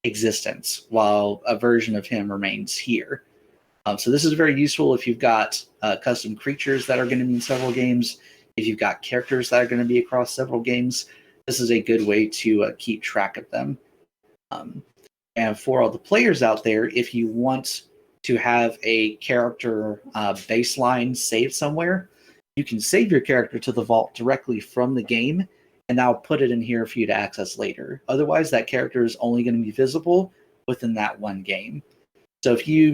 Speaker 2: existence while a version of him remains here. So this is very useful if you've got custom creatures that are going to be in several games. If you've got characters that are going to be across several games, this is a good way to keep track of them. And for all the players out there, if you want to have a character baseline saved somewhere, you can save your character to the vault directly from the game, and I'll put it in here for you to access later. Otherwise, that character is only going to be visible within that one game. So if you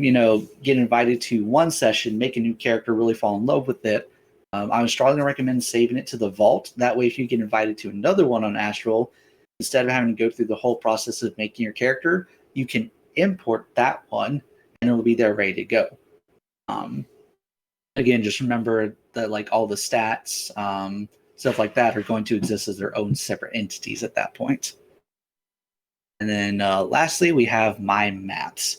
Speaker 2: get invited to one session, make a new character, really fall in love with it, I would strongly recommend saving it to the vault. That way, if you get invited to another one on Astral, instead of having to go through the whole process of making your character, you can import that one, and it'll be there ready to go. Again, just remember that all the stats, stuff like that, are going to exist as their own separate entities at that point. And then lastly, we have My Maps.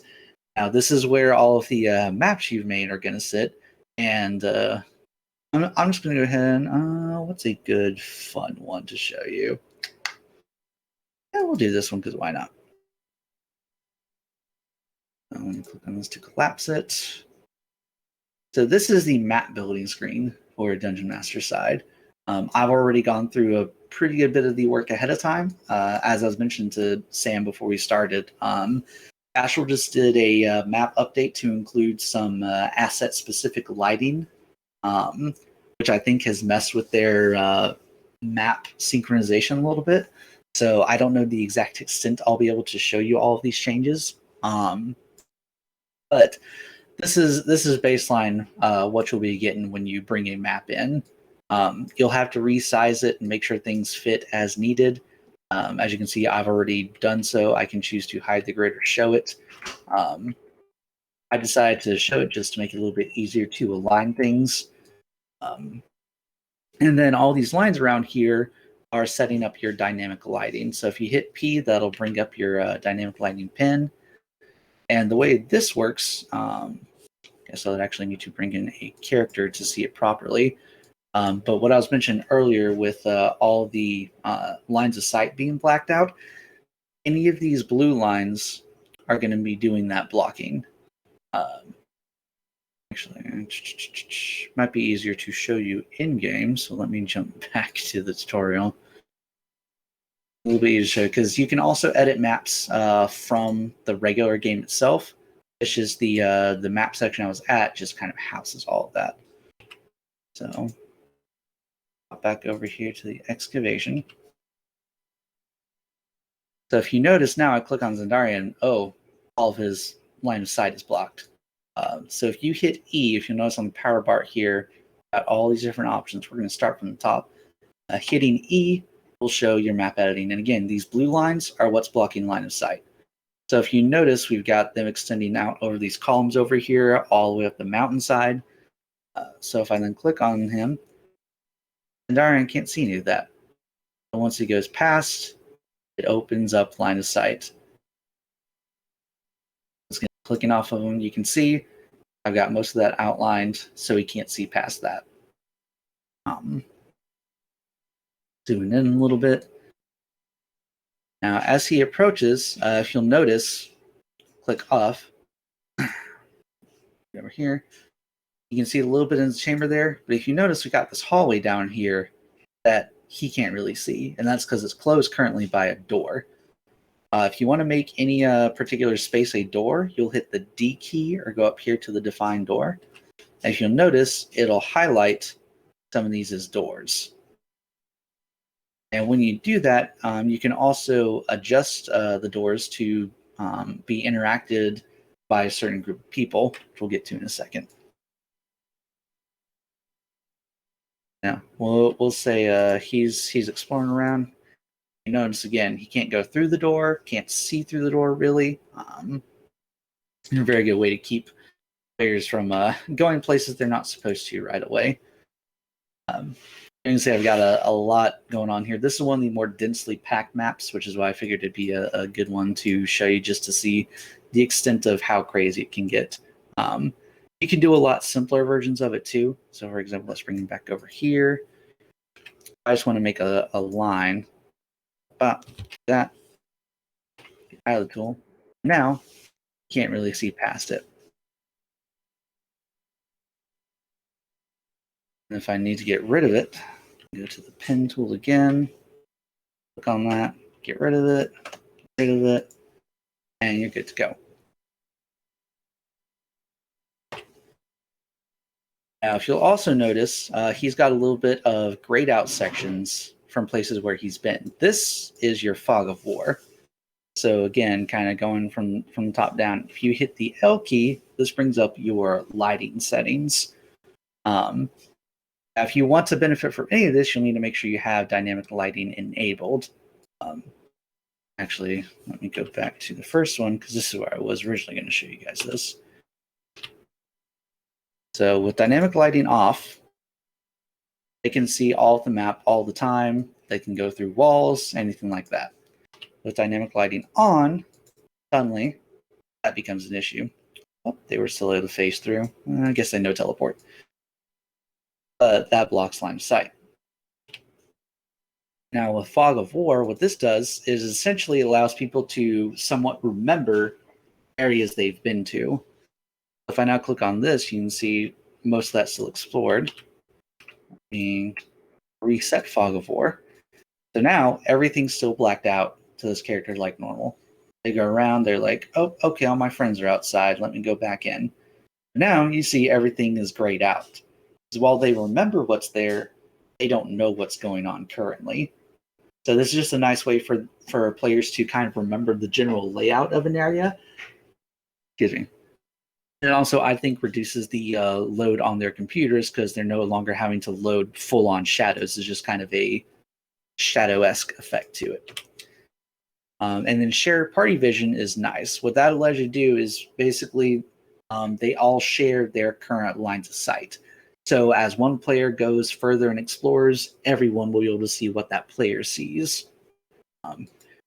Speaker 2: Now, this is where all of the maps you've made are going to sit. And I'm just going to go ahead and, what's a good, fun one to show you? Yeah, we'll do this one because why not? I'm going to click on this to collapse it. So this is the map building screen for Dungeon Master side. I've already gone through a pretty good bit of the work ahead of time. As I was mentioning to Sam before we started, Astral just did a map update to include some asset-specific lighting, which I think has messed with their map synchronization a little bit. So I don't know the exact extent I'll be able to show you all of these changes. But this is baseline what you'll be getting when you bring a map in. You'll have to resize it and make sure things fit as needed. As you can see, I've already done so. I can choose to hide the grid or show it. I decided to show it just to make it a little bit easier to align things. And then all these lines around here are setting up your dynamic lighting. So if you hit P, that'll bring up your dynamic lighting pin. And the way this works, so I'd actually need to bring in a character to see it properly. But what I was mentioning earlier with all the lines of sight being blacked out, any of these blue lines are going to be doing that blocking. Actually, might be easier to show you in-game, so let me jump back to the tutorial. A little bit easier to show, because you can also edit maps from the regular game itself. It's just the map section I was at just kind of houses all of that. So, pop back over here to the excavation. So if you notice now, I click on Zendarian, all of his line of sight is blocked. So if you hit E, if you notice on the power bar here, got all these different options. We're going to start from the top. Hitting E will show your map editing. And again, these blue lines are what's blocking line of sight. So if you notice, we've got them extending out over these columns over here, all the way up the mountainside. So if I then click on him, Zendarian can't see any of that. But once he goes past, it opens up line of sight. Clicking off of him, you can see I've got most of that outlined, so he can't see past that. Zooming in a little bit. Now, as he approaches, if you'll notice, click off. Over here, you can see a little bit in the chamber there, but if you notice, we got this hallway down here that he can't really see, and that's because it's closed currently by a door. If you want to make any particular space a door, you'll hit the D key or go up here to the define door. As you'll notice, it'll highlight some of these as doors. And when you do that, you can also adjust the doors to be interacted by a certain group of people, which we'll get to in a second. Now, we'll say he's exploring around. You notice again, he can't go through the door, can't see through the door really. It's a very good way to keep players from going places they're not supposed to right away. You can see I've got a lot going on here. This is one of the more densely packed maps, which is why I figured it'd be a good one to show you just to see the extent of how crazy it can get. You can do a lot simpler versions of it too. So for example, let's bring him back over here. I just want to make a line. About that. Get out of the tool. Now, you can't really see past it. And if I need to get rid of it, go to the pen tool again, click on that, get rid of it, and you're good to go. Now, if you'll also notice, he's got a little bit of grayed out sections from places where he's been. This is your fog of war. So again, kind of going from the top down, if you hit the L key, this brings up your lighting settings. If you want to benefit from any of this, you'll need to make sure you have dynamic lighting enabled. Actually, let me go back to the first one because this is where I was originally going to show you guys this. So with dynamic lighting off, they can see all of the map all the time. They can go through walls, anything like that. With dynamic lighting on, suddenly that becomes an issue. Oh, they were still able to phase through. I guess they know teleport. But that blocks line of sight. Now with Fog of War, what this does is essentially allows people to somewhat remember areas they've been to. If I now click on this, you can see most of that still explored. Being reset Fog of War. So now everything's still blacked out to this character like normal. They go around, they're like, oh, okay, all my friends are outside, let me go back in. Now you see everything is grayed out. Because while they remember what's there, they don't know what's going on currently. So this is just a nice way for players to kind of remember the general layout of an area. Excuse me. And also, I think, reduces the load on their computers because they're no longer having to load full-on shadows. It's just kind of a shadow-esque effect to it. And then shared party vision is nice. What that allows you to do is basically they all share their current lines of sight. So as one player goes further and explores, everyone will be able to see what that player sees.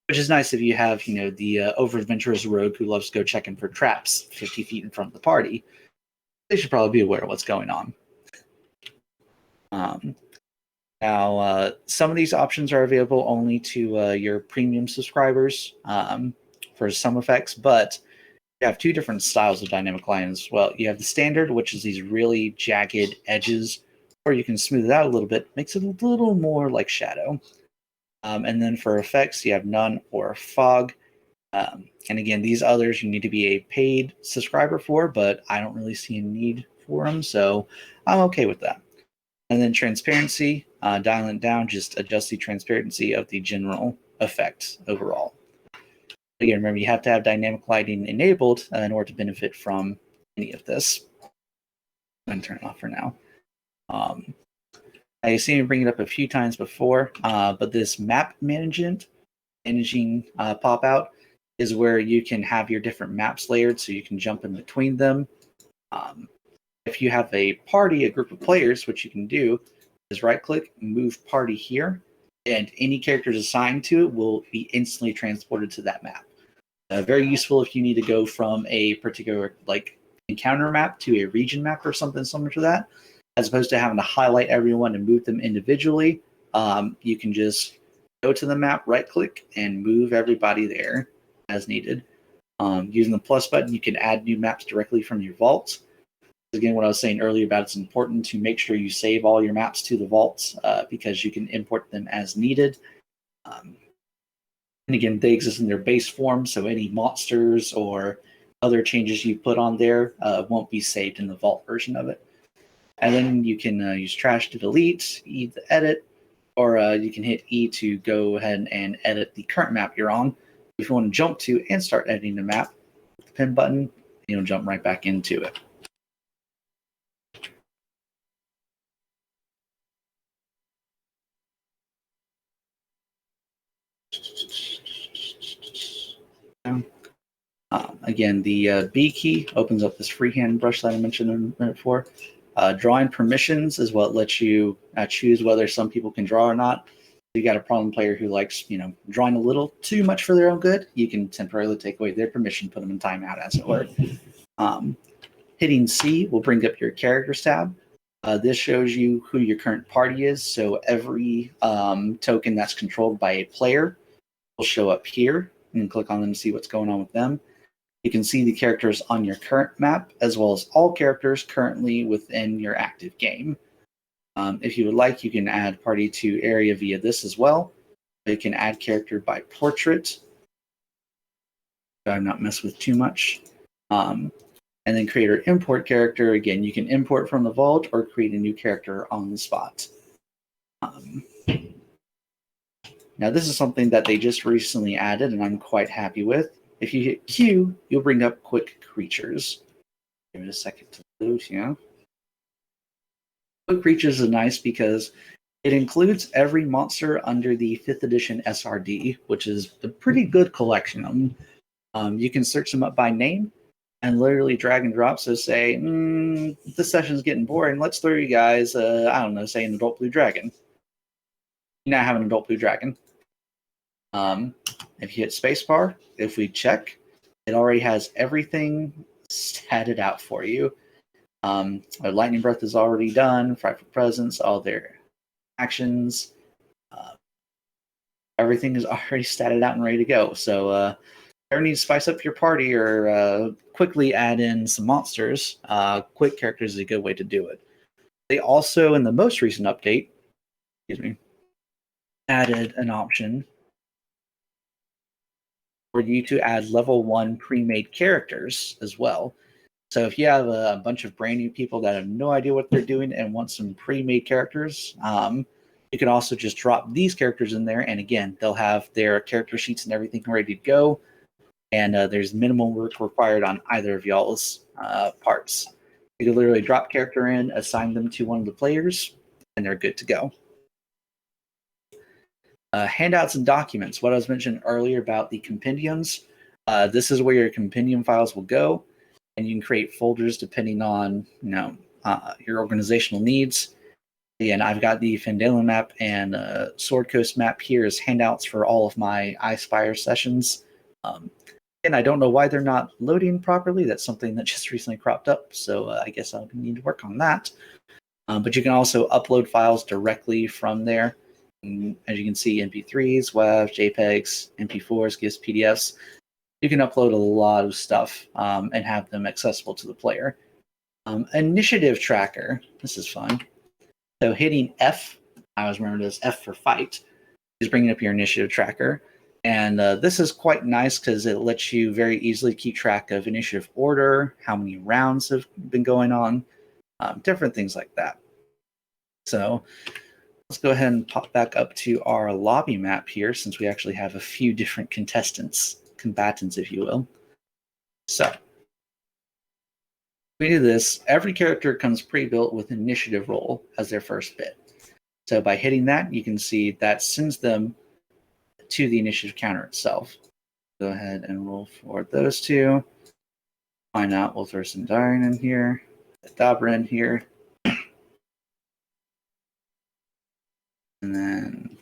Speaker 2: Which is nice if you have, the over-adventurous rogue who loves to go checking for traps 50 feet in front of the party. They should probably be aware of what's going on. Now, some of these options are available only to your premium subscribers for some effects, but you have two different styles of dynamic lighting as well. You have the standard, which is these really jagged edges, or you can smooth it out a little bit, makes it a little more like shadow. And then for effects, you have none or fog. And again, these others you need to be a paid subscriber for, but I don't really see a need for them, so I'm okay with that. And then transparency, dialing it down, just adjust the transparency of the general effect overall. Again, remember, you have to have dynamic lighting enabled in order to benefit from any of this. I'm going to turn it off for now. I've seen you bring it up a few times before, but this map managing pop-out is where you can have your different maps layered so you can jump in between them. If you have a party, a group of players, what you can do is right-click, move party here, and any characters assigned to it will be instantly transported to that map. Very useful if you need to go from a particular encounter map to a region map or something similar to that. As opposed to having to highlight everyone and move them individually, you can just go to the map, right-click, and move everybody there as needed. Using the plus button, you can add new maps directly from your vault. Again, what I was saying earlier about it's important to make sure you save all your maps to the vaults because you can import them as needed. And again, they exist in their base form, so any monsters or other changes you put on there won't be saved in the vault version of it. And then you can use trash to delete, E to edit, or you can hit E to go ahead and edit the current map you're on. If you want to jump to and start editing the map, with the pen button, you'll jump right back into it. Again, the B key opens up this freehand brush that I mentioned a minute before. Drawing permissions is what lets you choose whether some people can draw or not. If you got a problem player who likes, drawing a little too much for their own good, you can temporarily take away their permission, put them in timeout, as it were. Hitting C will bring up your characters tab. This shows you who your current party is. So every token that's controlled by a player will show up here. You can click on them to see what's going on with them. You can see the characters on your current map, as well as all characters currently within your active game. If you would like, you can add party to area via this as well. You can add character by portrait. I'm not mess with too much. And then create or import character. Again, you can import from the vault or create a new character on the spot. Now, this is something that they just recently added, and I'm quite happy with. If you hit Q, you'll bring up quick creatures. Give it a second to load, yeah. Quick creatures is nice because it includes every monster under the 5th edition SRD, which is a pretty good collection of them. You can search them up by name and literally drag and drop. So say, this session's getting boring. Let's throw you guys, I don't know, say an adult blue dragon. You now have an adult blue dragon. If you hit spacebar, if we check, it already has everything statted out for you. Lightning Breath is already done, Frightful Presence, all their actions. Everything is already statted out and ready to go. So ever need to spice up your party or quickly add in some monsters, quick characters is a good way to do it. They also, in the most recent update, added an option for you to add level 1 pre-made characters as well. So if you have a bunch of brand new people that have no idea what they're doing and want some pre-made characters, you can also just drop these characters in there. And again, they'll have their character sheets and everything ready to go. And there's minimal work required on either of y'all's parts. You can literally drop character in, assign them to one of the players, and they're good to go. Handouts and documents. What I was mentioning earlier about the compendiums. This is where your compendium files will go, and you can create folders depending on your organizational needs. And I've got the Phandalin map and Sword Coast map here as handouts for all of my iSpire sessions. And I don't know why they're not loading properly. That's something that just recently cropped up, so I guess I'll need to work on that. But you can also upload files directly from there. And as you can see, MP3s, WAV, JPEGs, MP4s, GIFs, PDFs. You can upload a lot of stuff and have them accessible to the player. Initiative tracker. This is fun. So hitting F, I always remember this, F for fight, is bringing up your initiative tracker. And this is quite nice because it lets you very easily keep track of initiative order, how many rounds have been going on, different things like that. So let's go ahead and pop back up to our lobby map here, since we actually have a few different combatants, if you will. So we do this. Every character comes pre-built with initiative roll as their first bit. So by hitting that, you can see that sends them to the initiative counter itself. Go ahead and roll for those two. Find out, we'll throw some Darian in here, Dabra in here. And then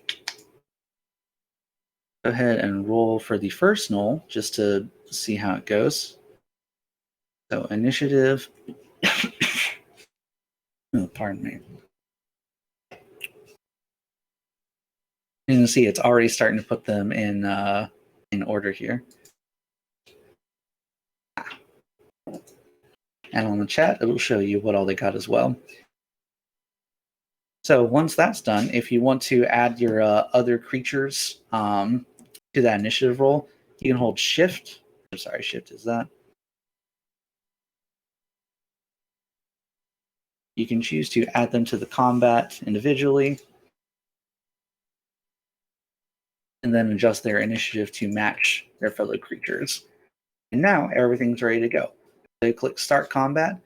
Speaker 2: go ahead and roll for the first null just to see how it goes. So initiative. Oh, pardon me. You can see it's already starting to put them in order here. And on the chat, it will show you what all they got as well. So once that's done, if you want to add your other creatures to that initiative roll, you can hold Shift. I'm sorry, Shift is that. You can choose to add them to the combat individually, and then adjust their initiative to match their fellow creatures. And now everything's ready to go. They click Start Combat,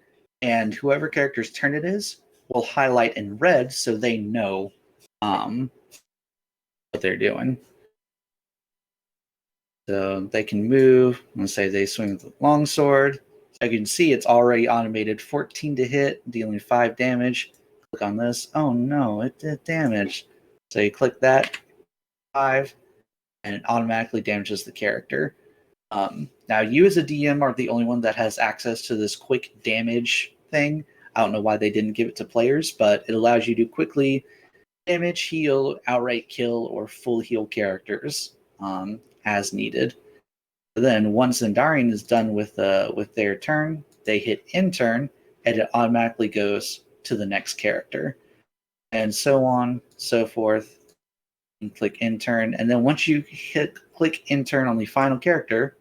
Speaker 2: and whoever character's turn it is will highlight in red so they know what they're doing. So they can move. Let's say they swing with the longsword. So you can see it's already automated. 14 to hit, dealing 5 damage. Click on this. Oh no, it did damage. So you click that, 5, and it automatically damages the character. Now, you as a DM are the only one that has access to this quick damage thing. I don't know why they didn't give it to players, but it allows you to quickly damage, heal, outright kill, or full heal characters as needed. Then once Zendarian is done with their turn, they hit end turn, and it automatically goes to the next character. and so on, so forth. And click intern, and then once you click intern on the final character,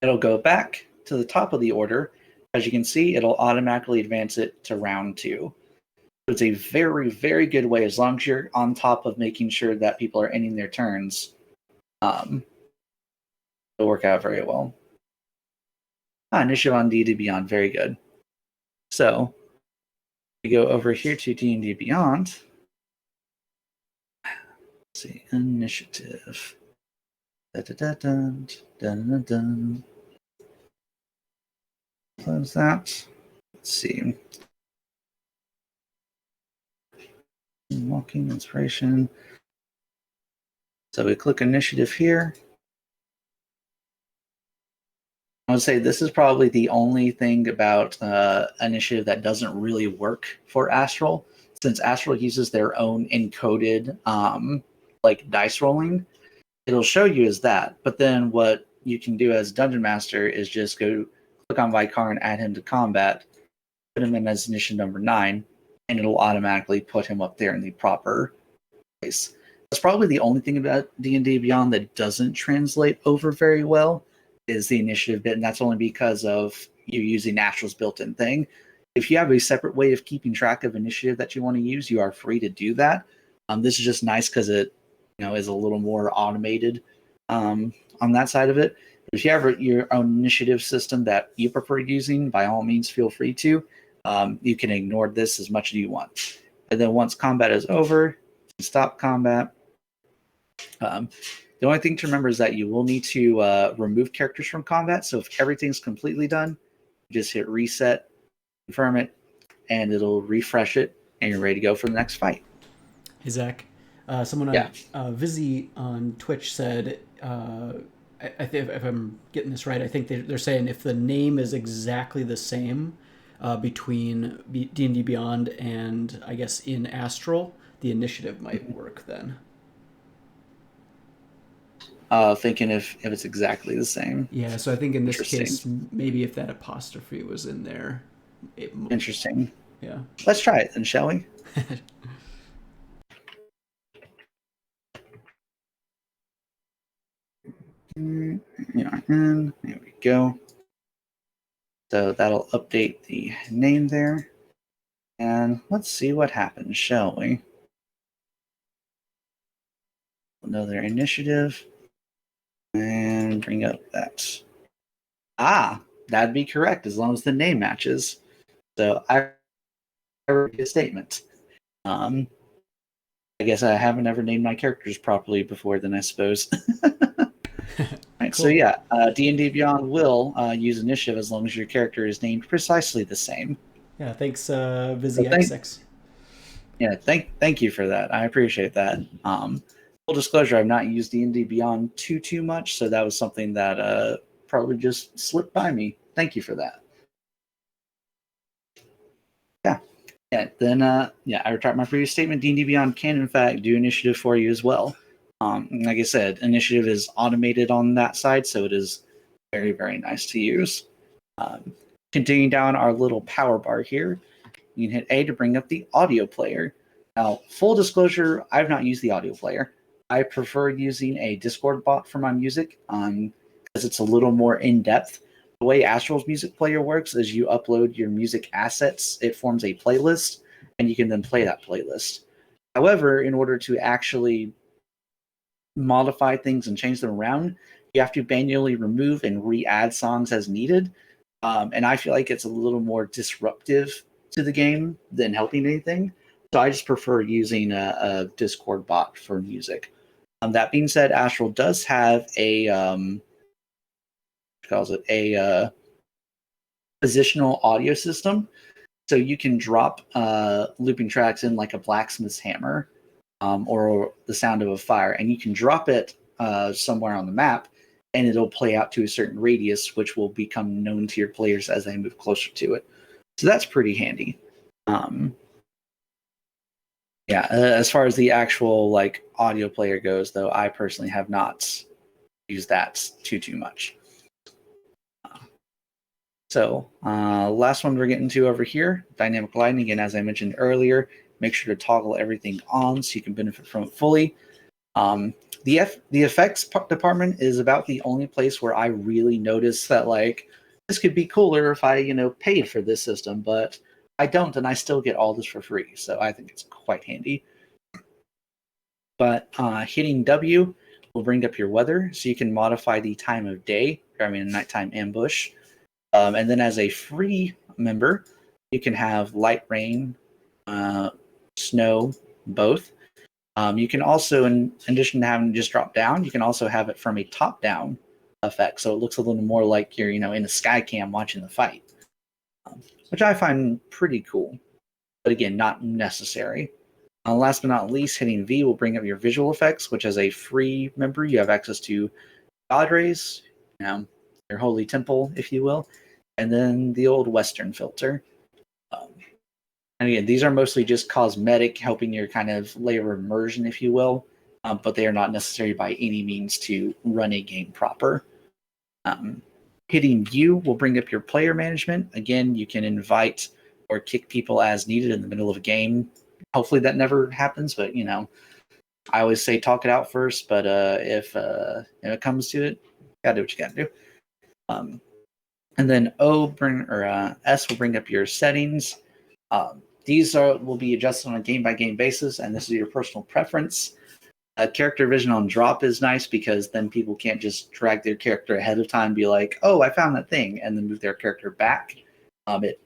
Speaker 2: it'll go back to the top of the order. As you can see, it'll automatically advance it to round 2. It's a very, very good way, as long as you're on top of making sure that people are ending their turns. It'll work out very well. Initiative on D&D Beyond, very good. So we go over here to D&D Beyond. Let's see, initiative. Close that. Let's see. Walking inspiration. So we click initiative here. I would say this is probably the only thing about initiative that doesn't really work for Astral, since Astral uses their own encoded like dice rolling. It'll show you as that, but then what you can do as Dungeon Master is just go click on Vicar and add him to combat, put him in as initiative number 9, and it'll automatically put him up there in the proper place. That's probably the only thing about D&D Beyond that doesn't translate over very well, is the initiative bit, and that's only because of you using Astral's built-in thing. If you have a separate way of keeping track of initiative that you want to use, you are free to do that. This is just nice because it is a little more automated on that side of it. But if you have your own initiative system that you prefer using, by all means, feel free to. You can ignore this as much as you want. And then once combat is over, stop combat. The only thing to remember is that you will need to remove characters from combat. So if everything's completely done, just hit reset, confirm it, and it'll refresh it, and you're ready to go for the next fight.
Speaker 1: Hey, Zach. Someone on Vizzy on Twitch said, I think if I'm getting this right, I think they're saying if the name is exactly the same between D&D Beyond and I guess in Astral, the initiative might work then.
Speaker 2: Thinking if it's exactly the same.
Speaker 1: Yeah, so I think in this case, maybe if that apostrophe was in there.
Speaker 2: Interesting.
Speaker 1: Yeah.
Speaker 2: Let's try it then, shall we? There we go. So that'll update the name there. And let's see what happens, shall we? Another initiative. And bring up that. That'd be correct as long as the name matches. So I wrote a statement. I guess I haven't ever named my characters properly before then, I suppose. Right, cool. So yeah, D&D Beyond will use initiative as long as your character is named precisely the same.
Speaker 1: Yeah, thanks, VizzyXX.
Speaker 2: Yeah, thank you for that. I appreciate that. Full disclosure, I've not used D&D Beyond too much, so that was something that probably just slipped by me. Thank you for that. Yeah. Then I retract my previous statement. D&D Beyond can in fact do initiative for you as well. Like I said, initiative is automated on that side, so it is very, very nice to use. Continuing down our little power bar here, you can hit A to bring up the audio player. Now, full disclosure, I've not used the audio player. I prefer using a Discord bot for my music because it's a little more in-depth. The way Astral's music player works is you upload your music assets, it forms a playlist, and you can then play that playlist. However, in order to actually modify things and change them around, you have to manually remove and re-add songs as needed. And I feel like it's a little more disruptive to the game than helping anything. So I just prefer using a Discord bot for music. That being said, Astral does have a positional audio system. So you can drop looping tracks in like a blacksmith's hammer or the sound of a fire, and you can drop it somewhere on the map, and it'll play out to a certain radius, which will become known to your players as they move closer to it. So that's pretty handy. As far as the actual like audio player goes, though, I personally have not used that too much. So last one we're getting to over here, dynamic lighting. Again, as I mentioned earlier, make sure to toggle everything on so you can benefit from it fully. The effects department is about the only place where I really notice that like this could be cooler if I paid for this system, but I don't, and I still get all this for free. So I think it's quite handy. But hitting W will bring up your weather, so you can modify the time of day. I mean, nighttime ambush. And then as a free member, you can have light rain, snow, both. You can also, in addition to having just drop down, you can also have it from a top-down effect, so it looks a little more like you're, in a sky cam watching the fight, which I find pretty cool. But again, not necessary. Last but not least, hitting V will bring up your visual effects, which as a free member, you have access to God rays, your holy temple, if you will, and then the old Western filter. And again, these are mostly just cosmetic, helping your kind of layer of immersion, if you will, but they are not necessary by any means to run a game proper. Hitting U will bring up your player management. Again, you can invite or kick people as needed in the middle of a game. Hopefully that never happens, but I always say talk it out first. But if it comes to it, gotta do what you gotta do. And then S will bring up your settings. These will be adjusted on a game-by-game basis, and this is your personal preference. Character vision on drop is nice because then people can't just drag their character ahead of time and be like, oh, I found that thing, and then move their character back.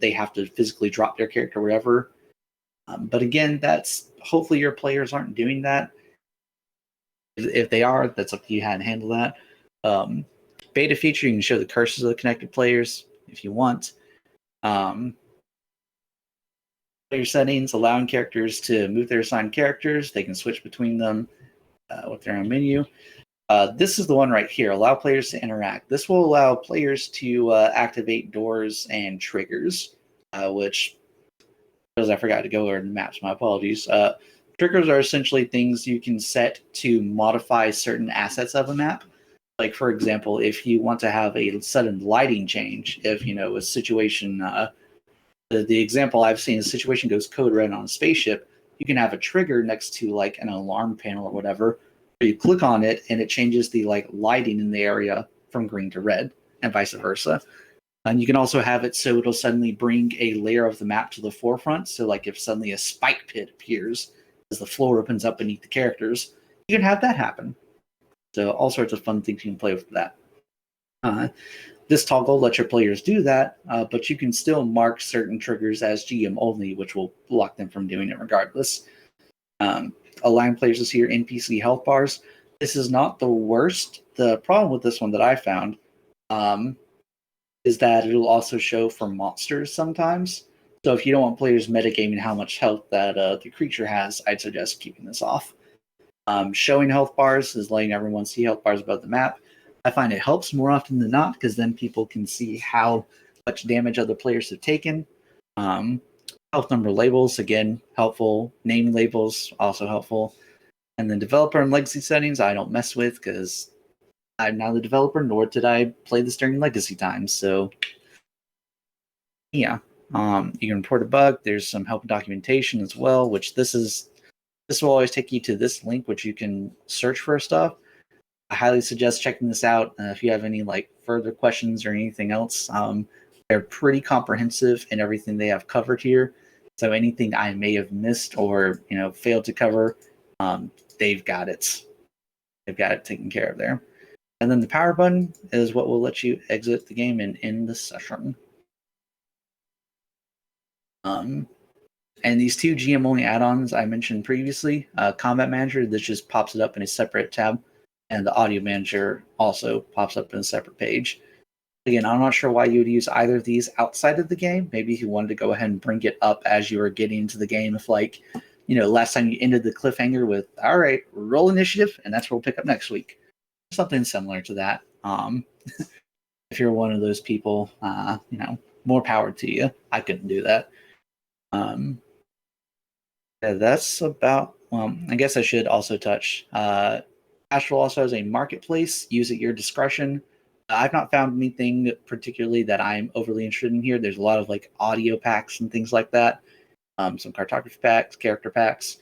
Speaker 2: They have to physically drop their character wherever. But again, that's hopefully your players aren't doing that. If they are, that's up to you how to handle that. Beta feature, you can show the curses of the connected players if you want. Player settings, allowing characters to move their assigned characters. They can switch between them with their own menu. This is the one right here. Allow players to interact. This will allow players to activate doors and triggers, which, because I forgot to go over the maps, my apologies. Triggers are essentially things you can set to modify certain assets of a map. Like, for example, if you want to have a sudden lighting change, if, a situation, the example I've seen, a situation goes code red on a spaceship, you can have a trigger next to, like, an alarm panel or whatever, where you click on it, and it changes the, like, lighting in the area from green to red, and vice versa. And you can also have it so it'll suddenly bring a layer of the map to the forefront. So, like, if suddenly a spike pit appears as the floor opens up beneath the characters, you can have that happen. So all sorts of fun things you can play with that. This toggle lets your players do that, but you can still mark certain triggers as GM only, which will block them from doing it regardless. Allowing players to see your NPC health bars. This is not the worst. The problem with this one that I found is that it'll also show for monsters sometimes. So if you don't want players metagaming how much health that the creature has, I'd suggest keeping this off. Showing health bars is letting everyone see health bars above the map. I find it helps more often than not because then people can see how much damage other players have taken. Health number labels, again, helpful. Name labels, also helpful. And then developer and legacy settings, I don't mess with because I'm not the developer, nor did I play this during legacy times. So, yeah. You can report a bug. There's some help documentation as well, which this will always take you to this link, which you can search for stuff. I highly suggest checking this out if you have any like further questions or anything else. They're pretty comprehensive in everything they have covered here. So anything I may have missed or failed to cover, they've got it. They've got it taken care of there. And then the power button is what will let you exit the game and end the session. And these two GM-only add-ons I mentioned previously, Combat Manager, this just pops it up in a separate tab, and the Audio Manager also pops up in a separate page. Again, I'm not sure why you would use either of these outside of the game. Maybe if you wanted to go ahead and bring it up as you were getting into the game, if last time you ended the cliffhanger with, all right, roll initiative, and that's where we'll pick up next week. Something similar to that. If you're one of those people, more power to you. I couldn't do that. Yeah, that's about, I guess I should also touch. Astral also has a marketplace. Use at your discretion. I've not found anything particularly that I'm overly interested in here. There's a lot of like audio packs and things like that. Some cartography packs, character packs.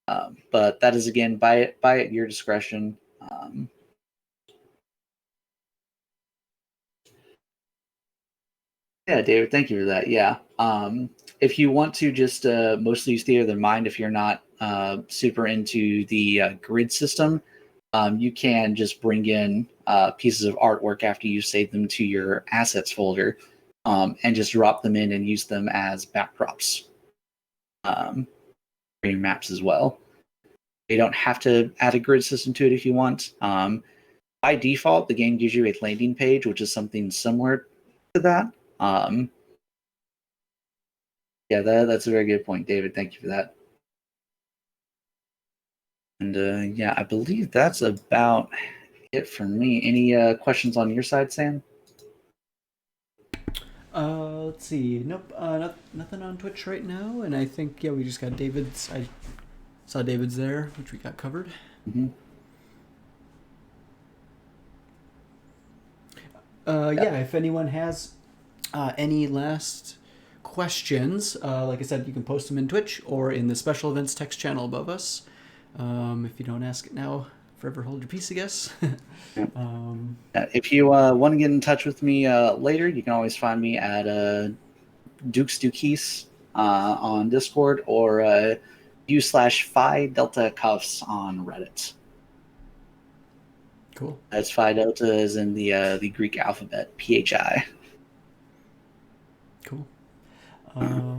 Speaker 2: But that is, again, buy it at your discretion. Yeah, David, thank you for that. Yeah. If you want to just mostly use theater of the mind, if you're not super into the grid system, you can just bring in pieces of artwork after you save them to your assets folder, and just drop them in and use them as backdrops for your maps as well. You don't have to add a grid system to it if you want. By default, the game gives you a landing page, which is something similar to that. Yeah, that's a very good point, David. Thank you for that. And yeah, I believe that's about it for me. Any questions on your side, Sam?
Speaker 1: Let's see. Nope. Nothing on Twitch right now, and I think we just got David's. I saw David's there, which we got covered.
Speaker 2: Mm-hmm.
Speaker 1: Yeah. If anyone has any last questions, like I said, you can post them in Twitch or in the special events text channel above us. If you don't ask it now, forever hold your peace, I guess.
Speaker 2: If you want to get in touch with me later, you can always find me at DuxDucis on Discord, or u/Phi Delta Cuffs on Reddit.
Speaker 1: Cool.
Speaker 2: That's Phi Delta is in the Greek alphabet, PHI.
Speaker 1: Cool.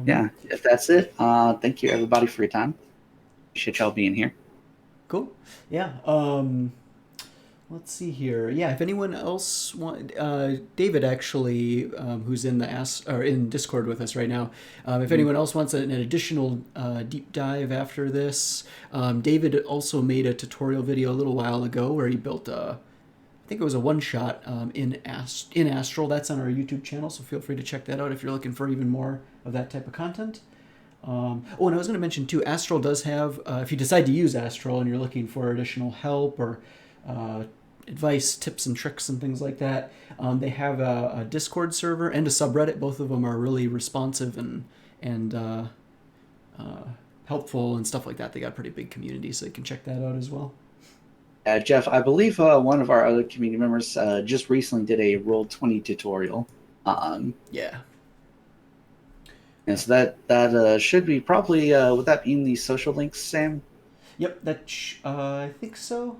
Speaker 2: Yeah, if that's it, thank you everybody for your time. Appreciate y'all being here.
Speaker 1: Cool. Yeah. Let's see here. Yeah, if anyone else David actually, who's in in Discord with us right now. If anyone else wants an additional deep dive after this, David also made a tutorial video a little while ago where he built I think it was a one-shot in Astral. That's on our YouTube channel, so feel free to check that out if you're looking for even more of that type of content. And I was going to mention too, Astral does have, if you decide to use Astral and you're looking for additional help or advice, tips and tricks and things like that, they have a Discord server and a subreddit. Both of them are really responsive and helpful and stuff like that. They got a pretty big community, so you can check that out as well.
Speaker 2: Jeff, I believe one of our other community members just recently did a Roll20 tutorial.
Speaker 1: Yeah.
Speaker 2: And so that should be probably, would that be in the social links, Sam?
Speaker 1: Yep, I think so.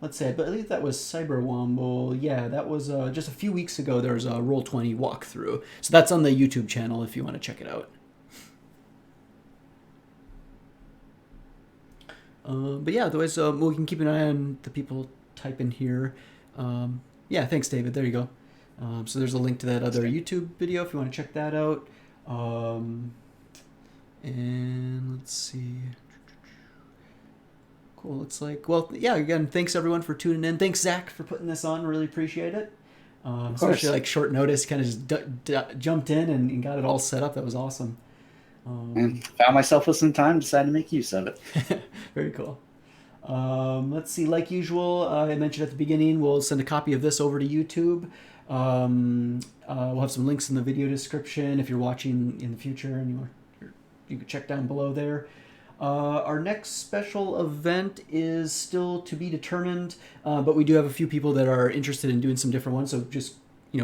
Speaker 1: Let's see, I believe that was Cyberwomble. Yeah, that was just a few weeks ago. There was a Roll20 walkthrough. So that's on the YouTube channel if you want to check it out. But yeah, otherwise we can keep an eye on the people typing here. Yeah, thanks, David. There you go. So there's a link to that other YouTube video if you want to check that out. And let's see. Cool. Looks like, well, yeah, again, thanks everyone for tuning in. Thanks, Zach, for putting this on. Really appreciate it. Especially like short notice, kind of just jumped in and got it all set up. That was awesome.
Speaker 2: And found myself with some time, decided to make use of it.
Speaker 1: Very cool. Let's see, like usual, I mentioned at the beginning, we'll send a copy of this over to YouTube. We'll have some links in the video description if you're watching in the future, and you can check down below there. Our next special event is still to be determined, but we do have a few people that are interested in doing some different ones, so just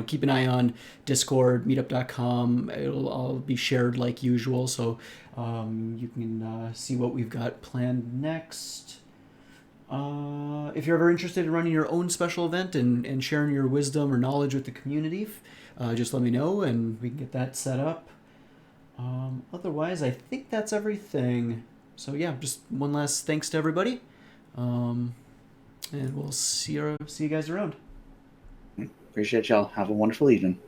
Speaker 1: keep an eye on Discord, meetup.com. It'll all be shared like usual, so you can see what we've got planned next. If you're ever interested in running your own special event and sharing your wisdom or knowledge with the community, just let me know and we can get that set up. Otherwise, I think that's everything. So yeah, just one last thanks to everybody, and we'll see you guys around.
Speaker 2: Appreciate y'all. Have a wonderful evening.